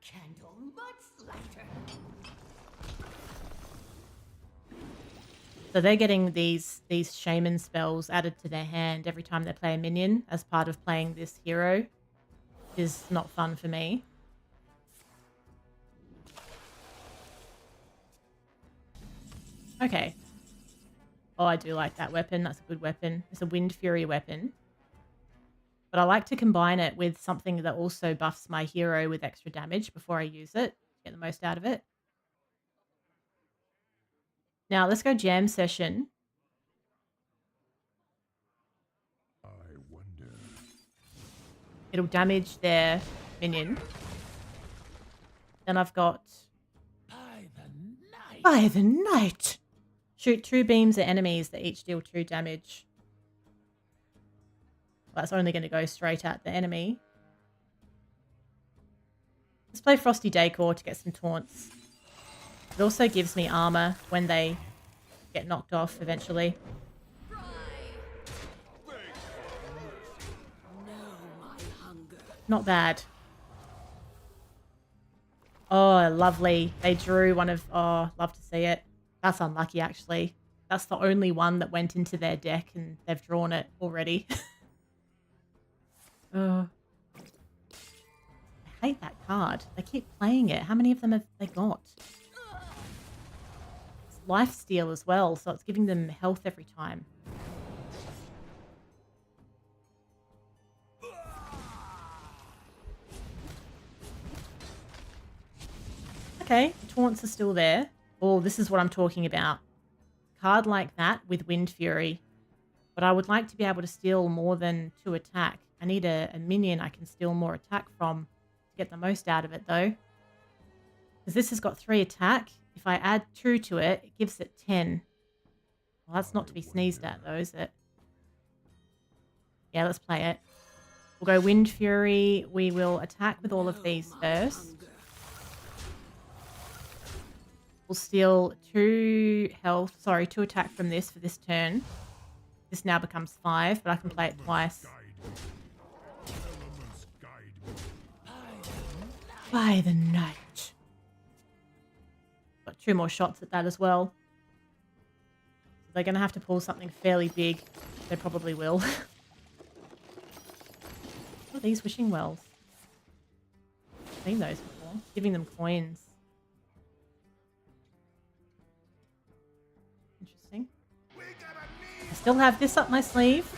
Candle much lighter. So they're getting these shaman spells added to their hand every time they play a minion as part of playing this hero, which is not fun for me. Okay. Oh, I do like that weapon. That's a good weapon. It's a Wind Fury weapon. But I like to combine it with something that also buffs my hero with extra damage before I use it to get the most out of it. Now, let's go jam session. I wonder. It'll damage their minion. Then I've got By the Night. Shoot 2 beams at enemies that each deal 2 damage. Well, that's only going to go straight at the enemy. Let's play Frosty Decor to get some taunts. It also gives me armor when they get knocked off eventually. Not bad. Oh, lovely. They drew one of... Oh, love to see it. That's unlucky, actually. That's the only one that went into their deck and they've drawn it already. I hate that card. They keep playing it. How many of them have they got? It's lifesteal as well, so it's giving them health every time. Okay, the taunts are still there. Oh, this is what I'm talking about. Card like that with Wind Fury. But I would like to be able to steal more than 2 attack. I need a minion I can steal more attack from to get the most out of it, though. Because this has got 3 attack. If I add 2 to it, it gives it 10. Well, that's not to be sneezed at, though, is it? Yeah, let's play it. We'll go Wind Fury. We will attack with all of these first. We'll steal 2 health, sorry, 2 attack from this for this turn. This now becomes 5, but I can play it twice. Elements guide me. By the Night. Got 2 more shots at that as well. They're going to have to pull something fairly big. They probably will. What are these wishing wells? I've seen those before. Giving them coins. Interesting. I still have this up my sleeve.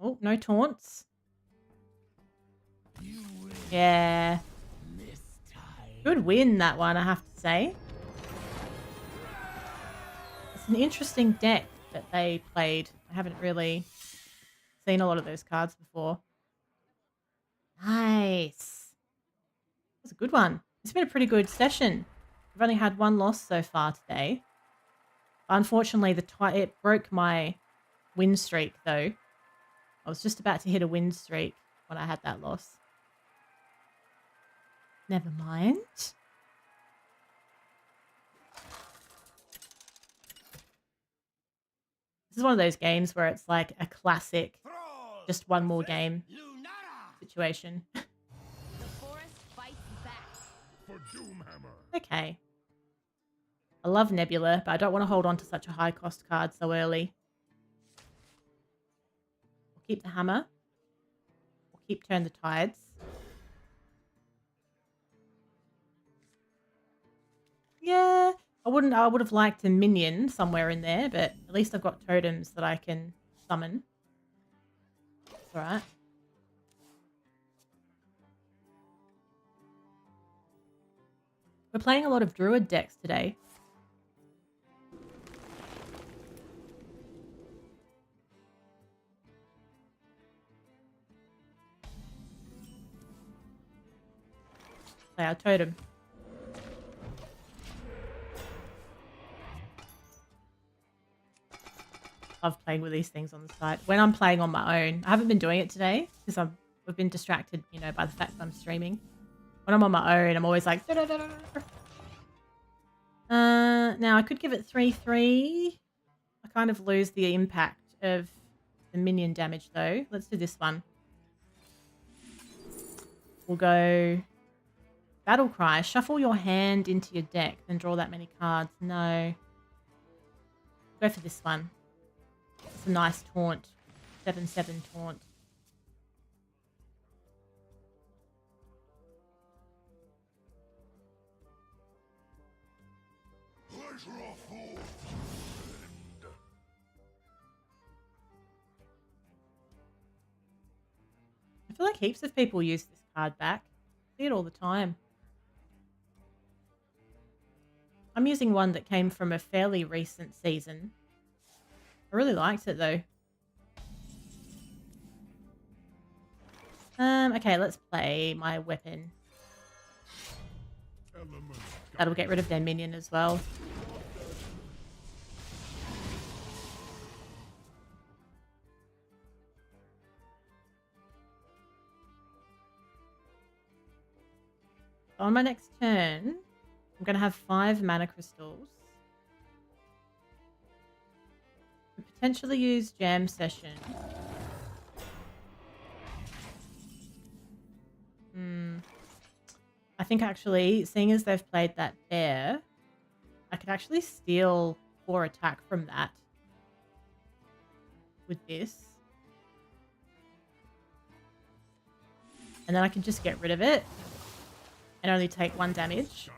Oh, no taunts. Yeah. Good win, that one, I have to say. It's an interesting deck that they played. I haven't really seen a lot of those cards before. Nice. That's a good one. It's been a pretty good session. I've only had 1 loss so far today. Unfortunately, it broke my win streak, though. I was just about to hit a win streak when I had that loss. Never mind. This is one of those games where it's like a classic, just one more game situation. The forest fights back. For Doomhammer. Okay. I love Nebula, but I don't want to hold on to such a high cost card so early. We'll keep the hammer. We'll keep Turn the Tides. Yeah, I would have liked a minion somewhere in there, but at least I've got totems that I can summon. It's alright. We're playing a lot of druid decks today. Play our totem. Love playing with these things on the side. When I'm playing on my own, I haven't been doing it today because I've been distracted, you know, by the fact that I'm streaming. When I'm on my own, I'm always like, da, da, da, da, da. Now I could give it 3/3. I kind of lose the impact of the minion damage though. Let's do this one. We'll go Battle Cry. Shuffle your hand into your deck, then draw that many cards. No. Go for this one. It's a nice taunt. 7/7 taunt. I feel like heaps of people use this card back. I see it all the time. I'm using one that came from a fairly recent season. I really liked it though. Okay, let's play my weapon. That'll get rid of their minion as well. On my next turn, I'm going to have 5 mana crystals. Could potentially use Jam Session. I think actually, seeing as they've played that bear, I could actually steal 4 attack from that with this. And then I can just get rid of it and only take 1 damage.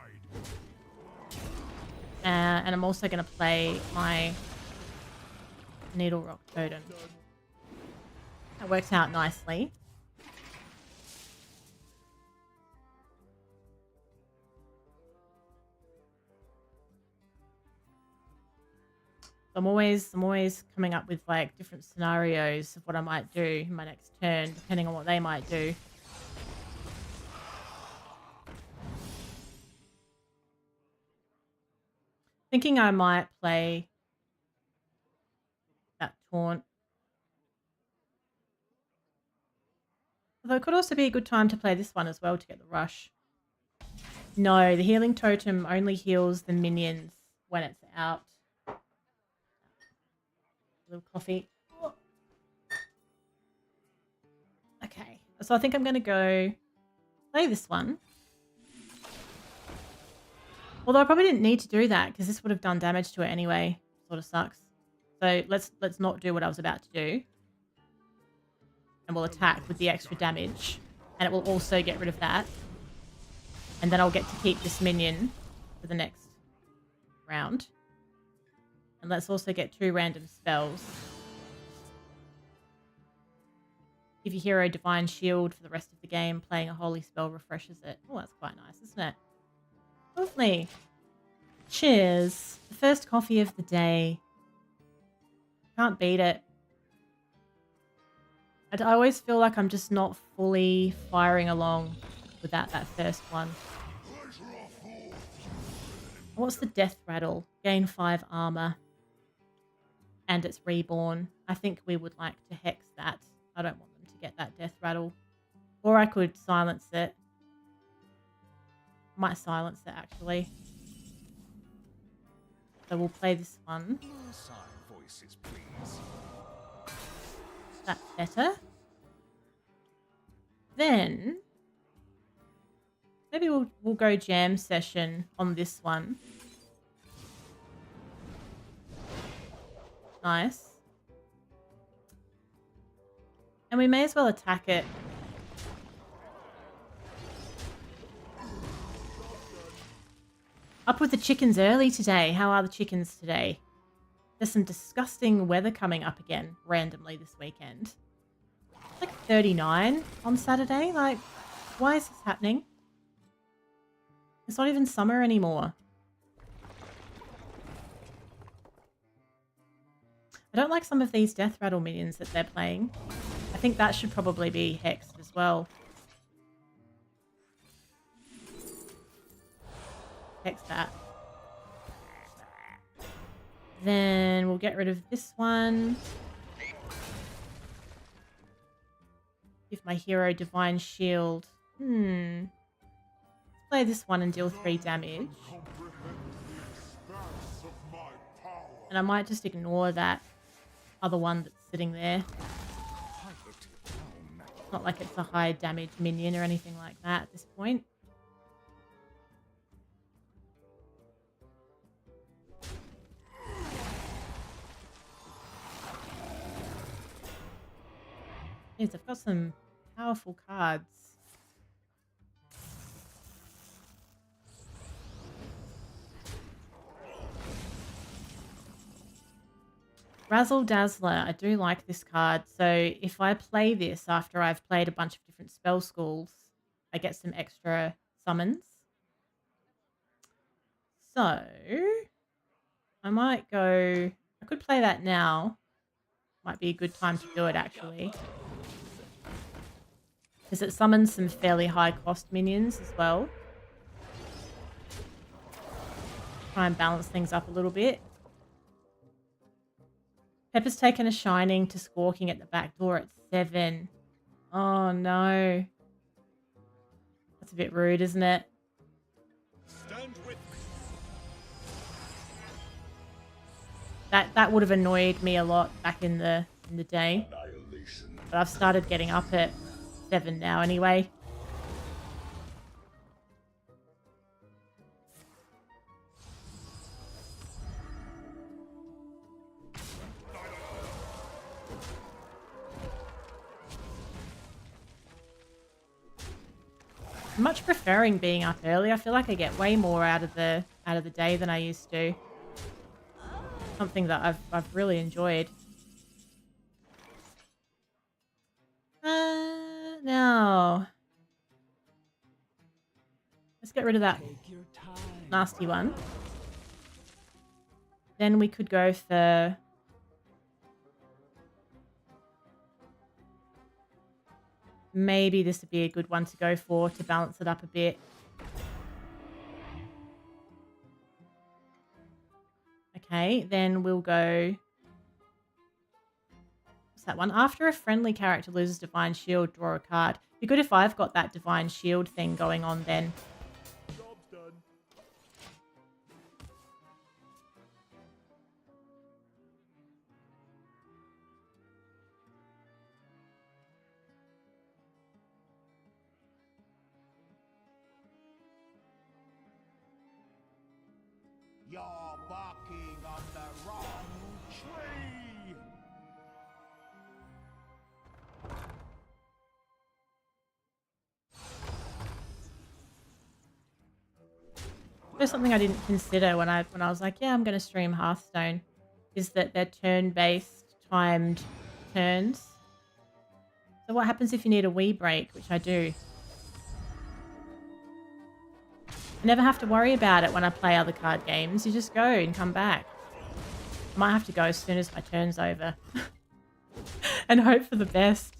And I'm also going to play my Needle Rock Totem. That works out nicely. I'm always coming up with like different scenarios of what I might do in my next turn, depending on what they might do. Thinking I might play that taunt. Although it could also be a good time to play this one as well to get the rush. No, the healing totem only heals the minions when it's out. A little coffee. Okay, so I think I'm going to go play this one. Although I probably didn't need to do that because this would have done damage to it anyway. Sort of sucks. So let's not do what I was about to do. And we'll attack with the extra damage. And it will also get rid of that. And then I'll get to keep this minion for the next round. And let's also get 2 random spells. Give your hero Divine Shield for the rest of the game. Playing a holy spell refreshes it. Oh, that's quite nice, isn't it? Lovely. Cheers. The first coffee of the day. Can't beat it. I always feel like I'm just not fully firing along without that first one. What's the Death Rattle? Gain 5 armor. And it's reborn. I think we would like to hex that. I don't want them to get that Death Rattle. Or I could silence it. Might silence it actually. So we'll play this one. Voices, please. That's better. Then maybe we'll go Jam Session on this one. Nice. And we may as well attack it. Up with the chickens early today. How are the chickens today? There's some disgusting weather coming up again randomly this weekend. It's like 39 on Saturday. Like, why is this happening? It's not even summer anymore. I don't like some of these death rattle minions that they're playing. I think that should probably be hexed as well. Hex that. Then we'll get rid of this one. Give my hero Divine Shield. Let's play this one and deal 3 damage. And I might just ignore that other one that's sitting there. It's not like it's a high damage minion or anything like that at this point. Yes, I've got some powerful cards. Razzle Dazzler. I do like this card. So if I play this after I've played a bunch of different spell schools, I get some extra summons. So I might go... I could play that now. Might be a good time to do it, actually. Because it summons some fairly high cost minions as well. Try and balance things up a little bit. Pepper's taken a shining to squawking at the back door at 7. Oh no. That's a bit rude, isn't it? Stand with me. That would have annoyed me a lot back in the day. But I've started getting up at 7 now anyway. I'm much preferring being up early. I feel like I get way more out of the day than I used to. Something that I've really enjoyed. Now let's get rid of that nasty one. Then we could go for maybe this would be a good one to go for to balance it up a bit. Okay, then we'll go... What's that one? After a friendly character loses Divine Shield, draw a card. Be good if I've got that Divine Shield thing going on then. Job's done. You're barking on the wrong tree! There's something I didn't consider when I was like, yeah, I'm going to stream Hearthstone, is that they're turn-based timed turns. So what happens if you need a wee break, which I do? I never have to worry about it when I play other card games. You just go and come back. I might have to go as soon as my turn's over. And hope for the best.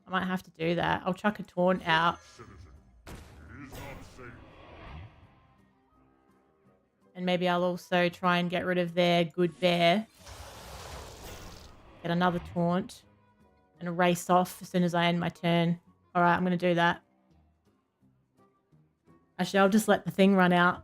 I might have to do that. I'll chuck a taunt out. And maybe I'll also try and get rid of their good bear. Get another taunt. And race off as soon as I end my turn. Alright, I'm going to do that. Actually, I'll just let the thing run out.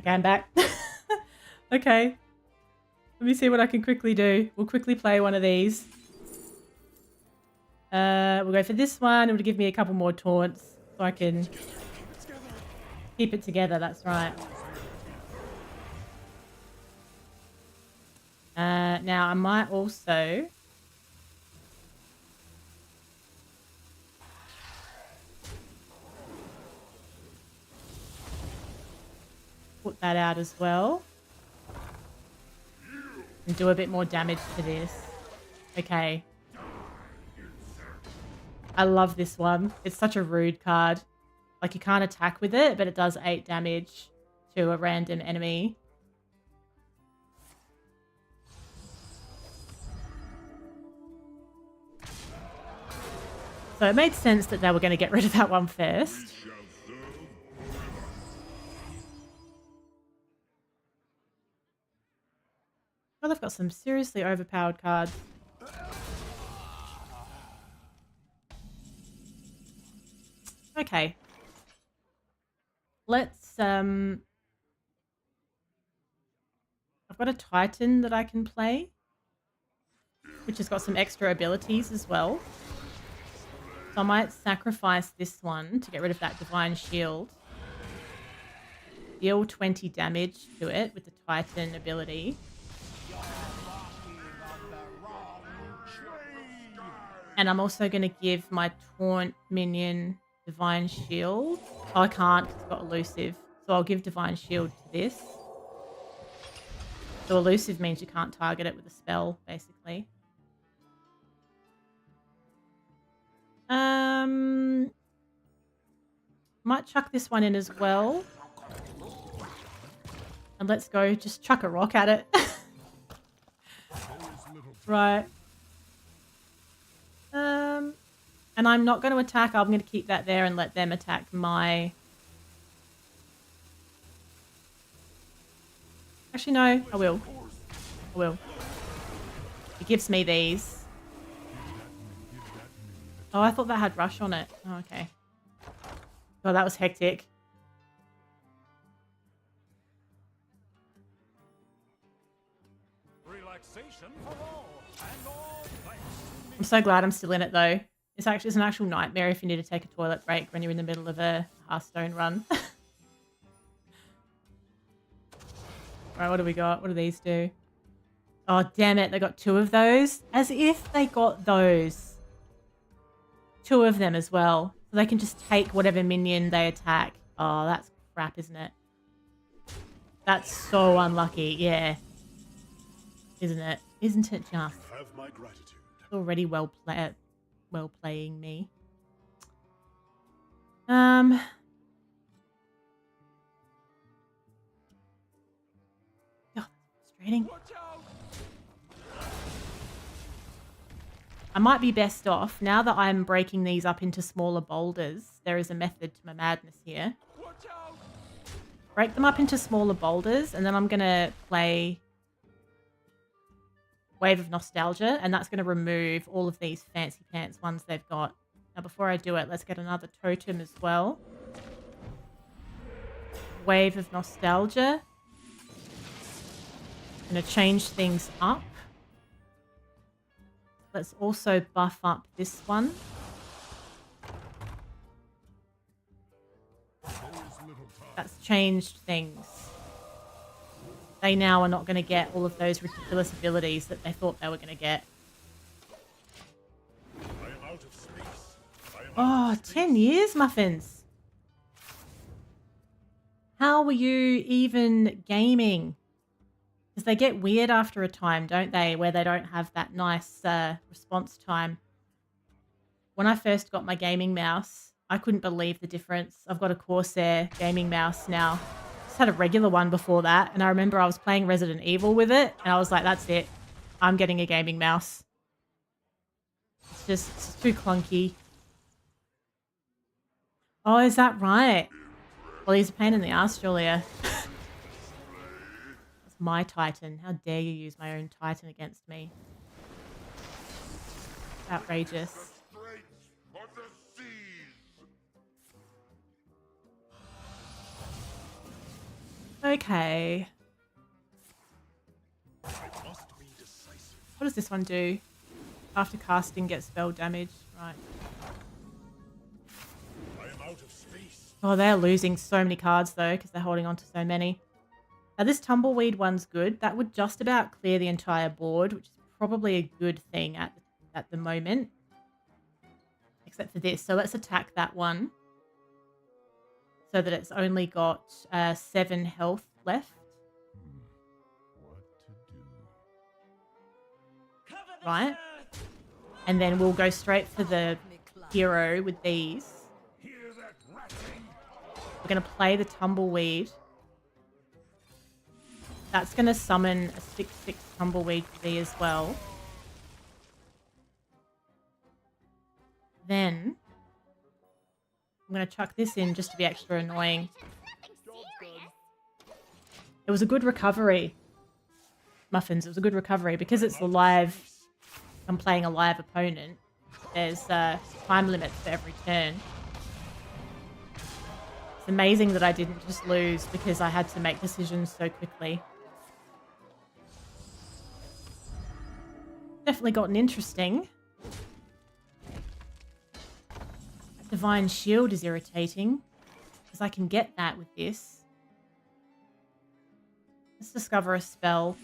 Okay, I'm back. Okay. Let me see what I can quickly do. We'll quickly play one of these. We'll go for this one. It'll give me a couple more taunts so I can keep it together. That's right. Now I might also put that out as well and do a bit more damage to this. Okay. I love this one. It's such a rude card. Like, you can't attack with it, but it does 8 damage to a random enemy. So it made sense that they were going to get rid of that one first. Oh, they've got some seriously overpowered cards. Okay. Let's, I've got a Titan that I can play, which has got some extra abilities as well. So I might sacrifice this one to get rid of that Divine Shield. Deal 20 damage to it with the Titan ability. And I'm also going to give my Taunt minion Divine Shield. Oh, I can't because it's got Elusive. So I'll give Divine Shield to this. So Elusive means you can't target it with a spell, basically. Might chuck this one in as well. And let's go just chuck a rock at it. Right. And I'm not going to attack. I'm going to keep that there and let them attack my... Actually, no. I will. I will. It gives me these. Oh, I thought that had Rush on it. Oh, okay. Oh, that was hectic. Relaxation for all, and all thanks to me. I'm so glad I'm still in it, though. It's an actual nightmare if you need to take a toilet break when you're in the middle of a Hearthstone run. Right, what do we got? What do these do? Oh, damn it. They got 2 of those. As if they got those. 2 of them as well. So they can just take whatever minion they attack. Oh, that's crap, isn't it? That's so unlucky. Yeah. Isn't it? Isn't it just? Have my gratitude. It's already well playing me. Oh, frustrating. I might be best off, now that I'm breaking these up into smaller boulders, there is a method to my madness here. Break them up into smaller boulders, and then I'm going to play Wave of Nostalgia, and that's going to remove all of these fancy pants ones they've got. Now, before I do it, let's get another totem as well. Wave of Nostalgia. I'm going to change things up. Let's also buff up this one. That's changed things. They now are not going to get all of those ridiculous abilities that they thought they were going to get. I am out of space. Oh, 10 years, Muffins. How were you even gaming? Because they get weird after a time, don't they? Where they don't have that nice response time. When I first got my gaming mouse, I couldn't believe the difference. I've got a Corsair gaming mouse now. Just had a regular one before that. And I remember I was playing Resident Evil with it. And I was like, that's it. I'm getting a gaming mouse. It's too clunky. Oh, is that right? Well, he's a pain in the ass, Julia. That's my Titan. How dare you use my own Titan against me? Outrageous. Okay. I must be decisive. What does this one do? After casting, get spell damage. Right. I am out of space. Oh, they're losing so many cards though because they're holding on to so many. Now this tumbleweed one's good. That would just about clear the entire board, which is probably a good thing at the moment. Except for this. So let's attack that one. So that it's only got 7 health left. What to do? Right? And then we'll go straight for the hero with these. Hear that rattling? We're going to play the tumbleweed. That's going to summon a 6/6 tumbleweed for me as well. Then I'm going to chuck this in just to be extra annoying. It was a good recovery. Muffins, it was a good recovery. Because it's a live... I'm playing a live opponent. There's time limits for every turn. It's amazing that I didn't just lose because I had to make decisions so quickly. Definitely gotten interesting. Divine Shield is irritating because I can get that with this. Let's discover a spell.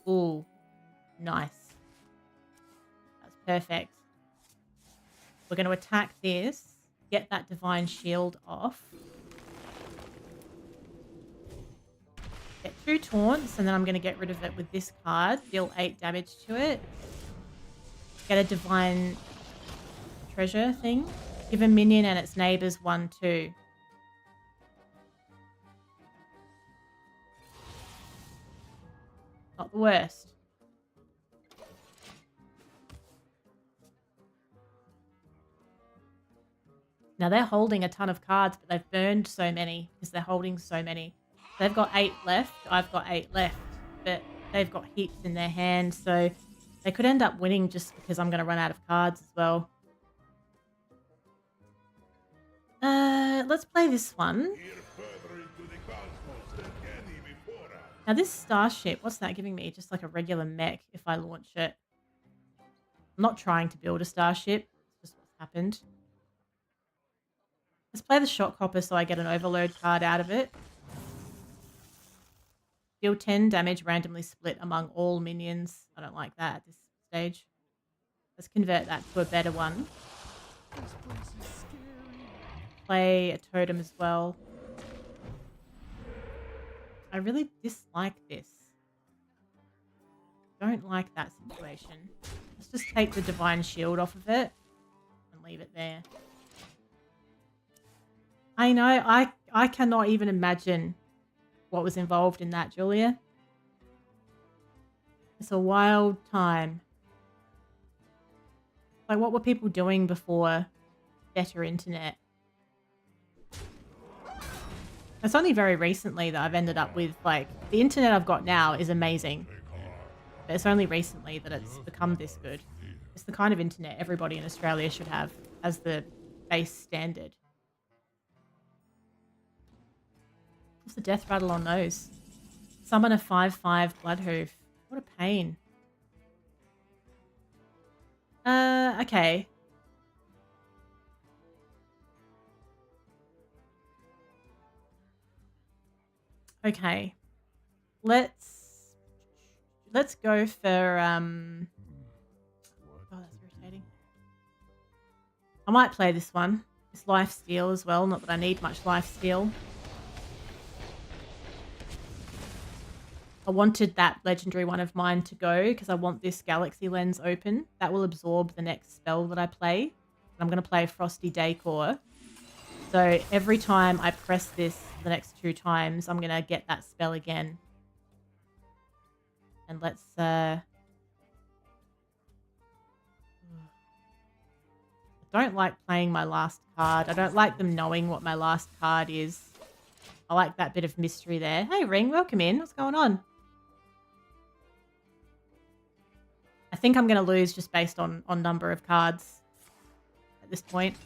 Ooh, nice. That's perfect. We're going to attack this, get that Divine Shield off. Get 2 taunts, and then I'm going to get rid of it with this card. Deal 8 damage to it. Get a Divine Treasure thing. Give a minion and its neighbours 1/2. Not the worst. Now they're holding a ton of cards, but they've burned so many because they're holding so many. They've got 8 left. I've got 8 left, but they've got heaps in their hand, so they could end up winning just because I'm going to run out of cards as well. Let's play this one. Now this starship, what's that giving me? Just like a regular mech if I launch it. I'm not trying to build a starship. It's just what's happened. Let's play the Shock Hopper so I get an overload card out of it. Deal 10 damage randomly split among all minions. I don't like that at this stage. Let's convert that to a better one. Play a totem as well. I really dislike this. Don't like that situation. Let's just take the Divine Shield off of it and leave it there. I know, I cannot even imagine what was involved in that, Julia. It's a wild time. Like, what were people doing before better internet? It's only very recently that I've ended up with, like, the internet I've got now is amazing. But it's only recently that it's become this good. It's the kind of internet everybody in Australia should have as the base standard. What's the death rattle on those? Summon a 5/5 Bloodhoof. What a pain. Okay. Okay. Let's go for oh, that's irritating. I might play this one. It's life steal as well, not that I need much life steal. I wanted that legendary one of mine to go because I want this Galaxy Lens open. That will absorb the next spell that I play. And I'm going to play Frosty Decor. So every time I press this the next 2 times, I'm going to get that spell again. And let's... I don't like playing my last card. I don't like them knowing what my last card is. I like that bit of mystery there. Hey, Ring, welcome in. What's going on? I think I'm going to lose just based on number of cards at this point.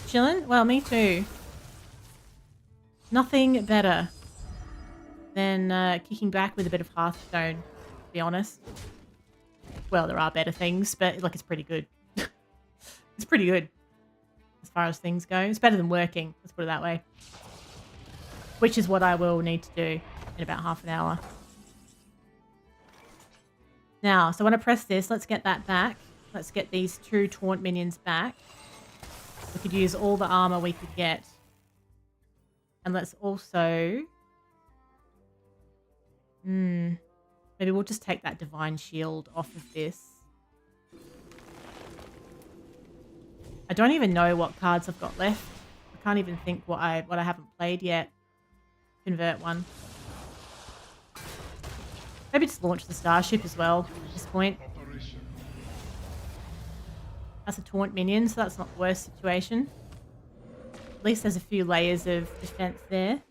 Chillin'? Well, me too. Nothing better than kicking back with a bit of Hearthstone, to be honest. Well, there are better things, but like it's pretty good. It's pretty good as far as things go. It's better than working, let's put it that way. Which is what I will need to do in about half an hour. Now, so when I press this, let's get that back. Let's get these 2 taunt minions back. We could use all the armor we could get. And let's also... maybe we'll just take that divine shield off of this. I don't even know what cards I've got left. I can't even think what I haven't played yet. Convert one. Maybe just launch the starship as well at this point. That's a taunt minion, so that's not the worst situation. At least there's a few layers of defense there.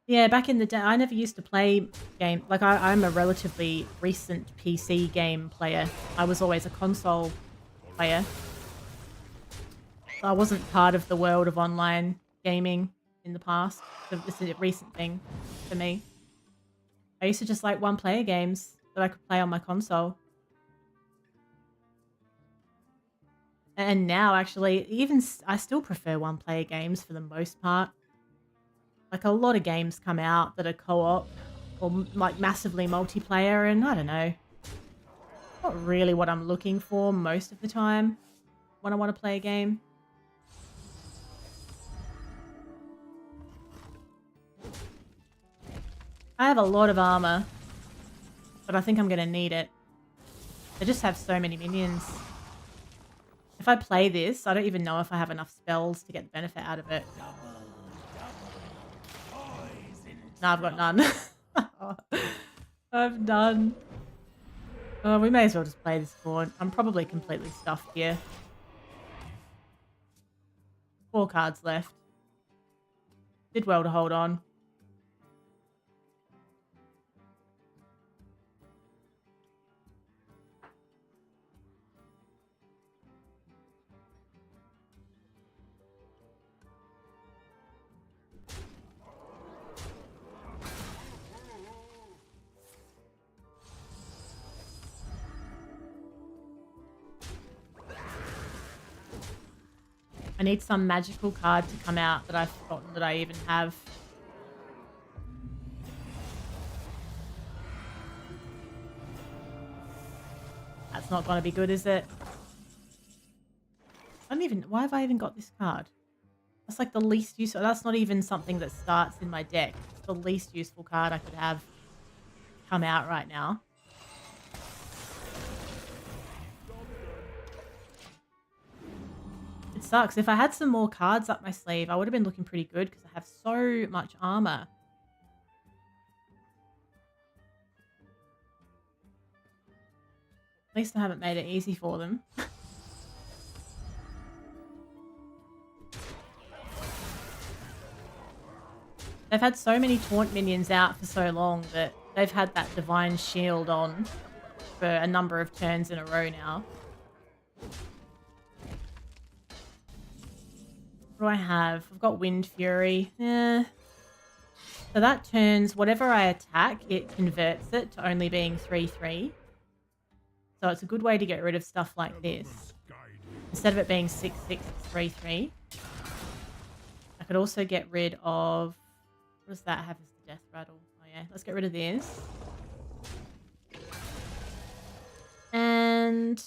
Yeah, back in the day, I never used to play game. Like, I'm a relatively recent PC game player. I was always a console player. So I wasn't part of the world of online gaming in the past. So this is a recent thing for me. I used to just like one-player games that I could play on my console. And now, actually, I still prefer one-player games for the most part. Like, a lot of games come out that are co-op or like massively multiplayer, and I don't know. Not really what I'm looking for most of the time when I want to play a game. I have a lot of armor, but I think I'm going to need it. They just have so many minions. If I play this, I don't even know if I have enough spells to get the benefit out of it. No, I've got none. I've none. Oh, we may as well just play this taunt. I'm probably completely stuffed here. 4 cards left. Did well to hold on. I need some magical card to come out that I've forgotten that I even have. That's not going to be good, is it? I don't even... Why have I even got this card? That's like the least useful... That's not even something that starts in my deck. It's the least useful card I could have come out right now. It sucks. If I had some more cards up my sleeve, I would have been looking pretty good because I have so much armor. At least I haven't made it easy for them. They've had so many taunt minions out for so long that they've had that divine shield on for a number of turns in a row now. What do I have? I've got Wind Fury. So that turns whatever I attack, it converts it to only being 3/3. So it's a good way to get rid of stuff like this. Instead of it being 6/6, it's 3/3. I could also get rid of... What does that have as the death rattle? Oh yeah, let's get rid of this. And...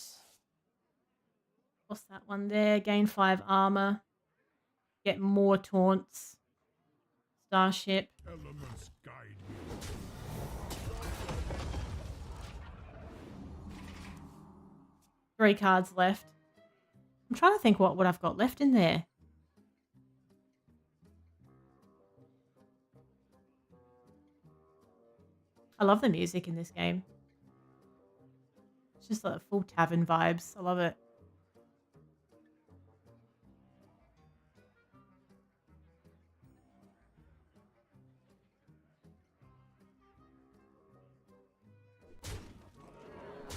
What's that one there? Gain 5 armor. Get more taunts. Starship. Elements guide me. 3 cards left. I'm trying to think what I've got left in there. I love the music in this game. It's just like full tavern vibes. I love it.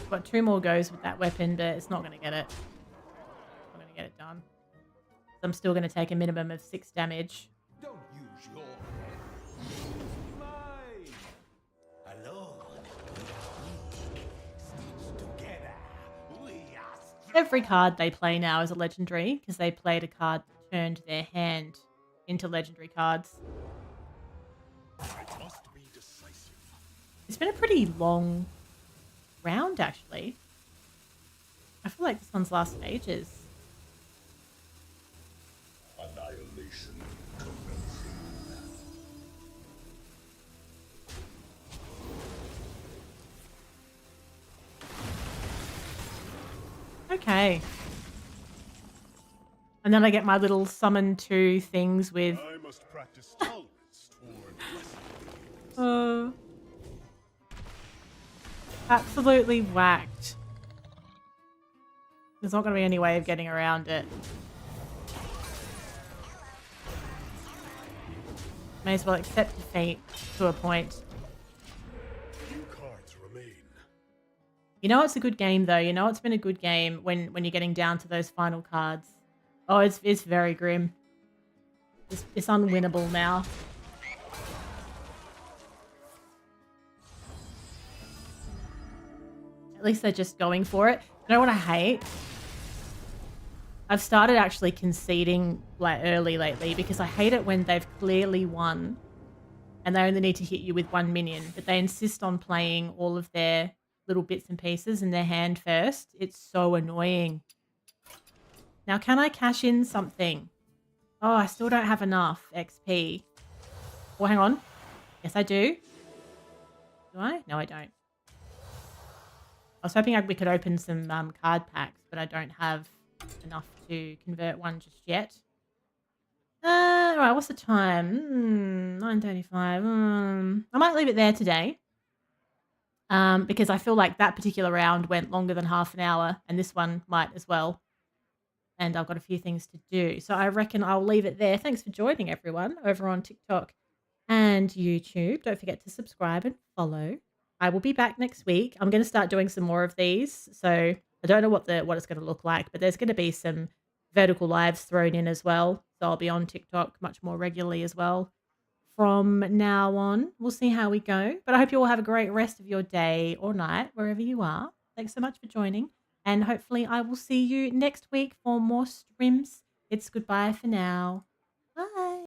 Got 2 more goes with that weapon, but it's not going to get it. Not going to get it done. So I'm still going to take a minimum of 6 damage. Don't use your head. Use mine. Alone. Stitched together. We are strong. Every card they play now is a legendary because they played a card that turned their hand into legendary cards. It must be decisive. It's been a pretty long round, actually. I feel like this one's lasted ages. Annihilation. Okay. And then I get my little summon 2 things with... I must practice tolerance toward blessing. absolutely whacked. There's not going to be any way of getting around it. May as well accept defeat to a point. Few cards remain. You know it's a good game though. You know it's been a good game when you're getting down to those final cards. Oh, it's very grim. It's unwinnable now. At least they're just going for it. You know what I hate? I've started actually conceding like early lately because I hate it when they've clearly won and they only need to hit you with 1 minion, but they insist on playing all of their little bits and pieces in their hand first. It's so annoying. Now, can I cash in something? Oh, I still don't have enough XP. Oh, hang on. Yes, I do. Do I? No, I don't. I was hoping we could open some card packs, but I don't have enough to convert one just yet. All right, what's the time? 9:35. I might leave it there today. Because I feel like that particular round went longer than half an hour, and this one might as well. And I've got a few things to do. So I reckon I'll leave it there. Thanks for joining, everyone, over on TikTok and YouTube. Don't forget to subscribe and follow. I will be back next week. I'm going to start doing some more of these. So I don't know what it's going to look like, but there's going to be some vertical lives thrown in as well. So I'll be on TikTok much more regularly as well from now on. We'll see how we go. But I hope you all have a great rest of your day or night, wherever you are. Thanks so much for joining. And hopefully I will see you next week for more streams. It's goodbye for now. Bye.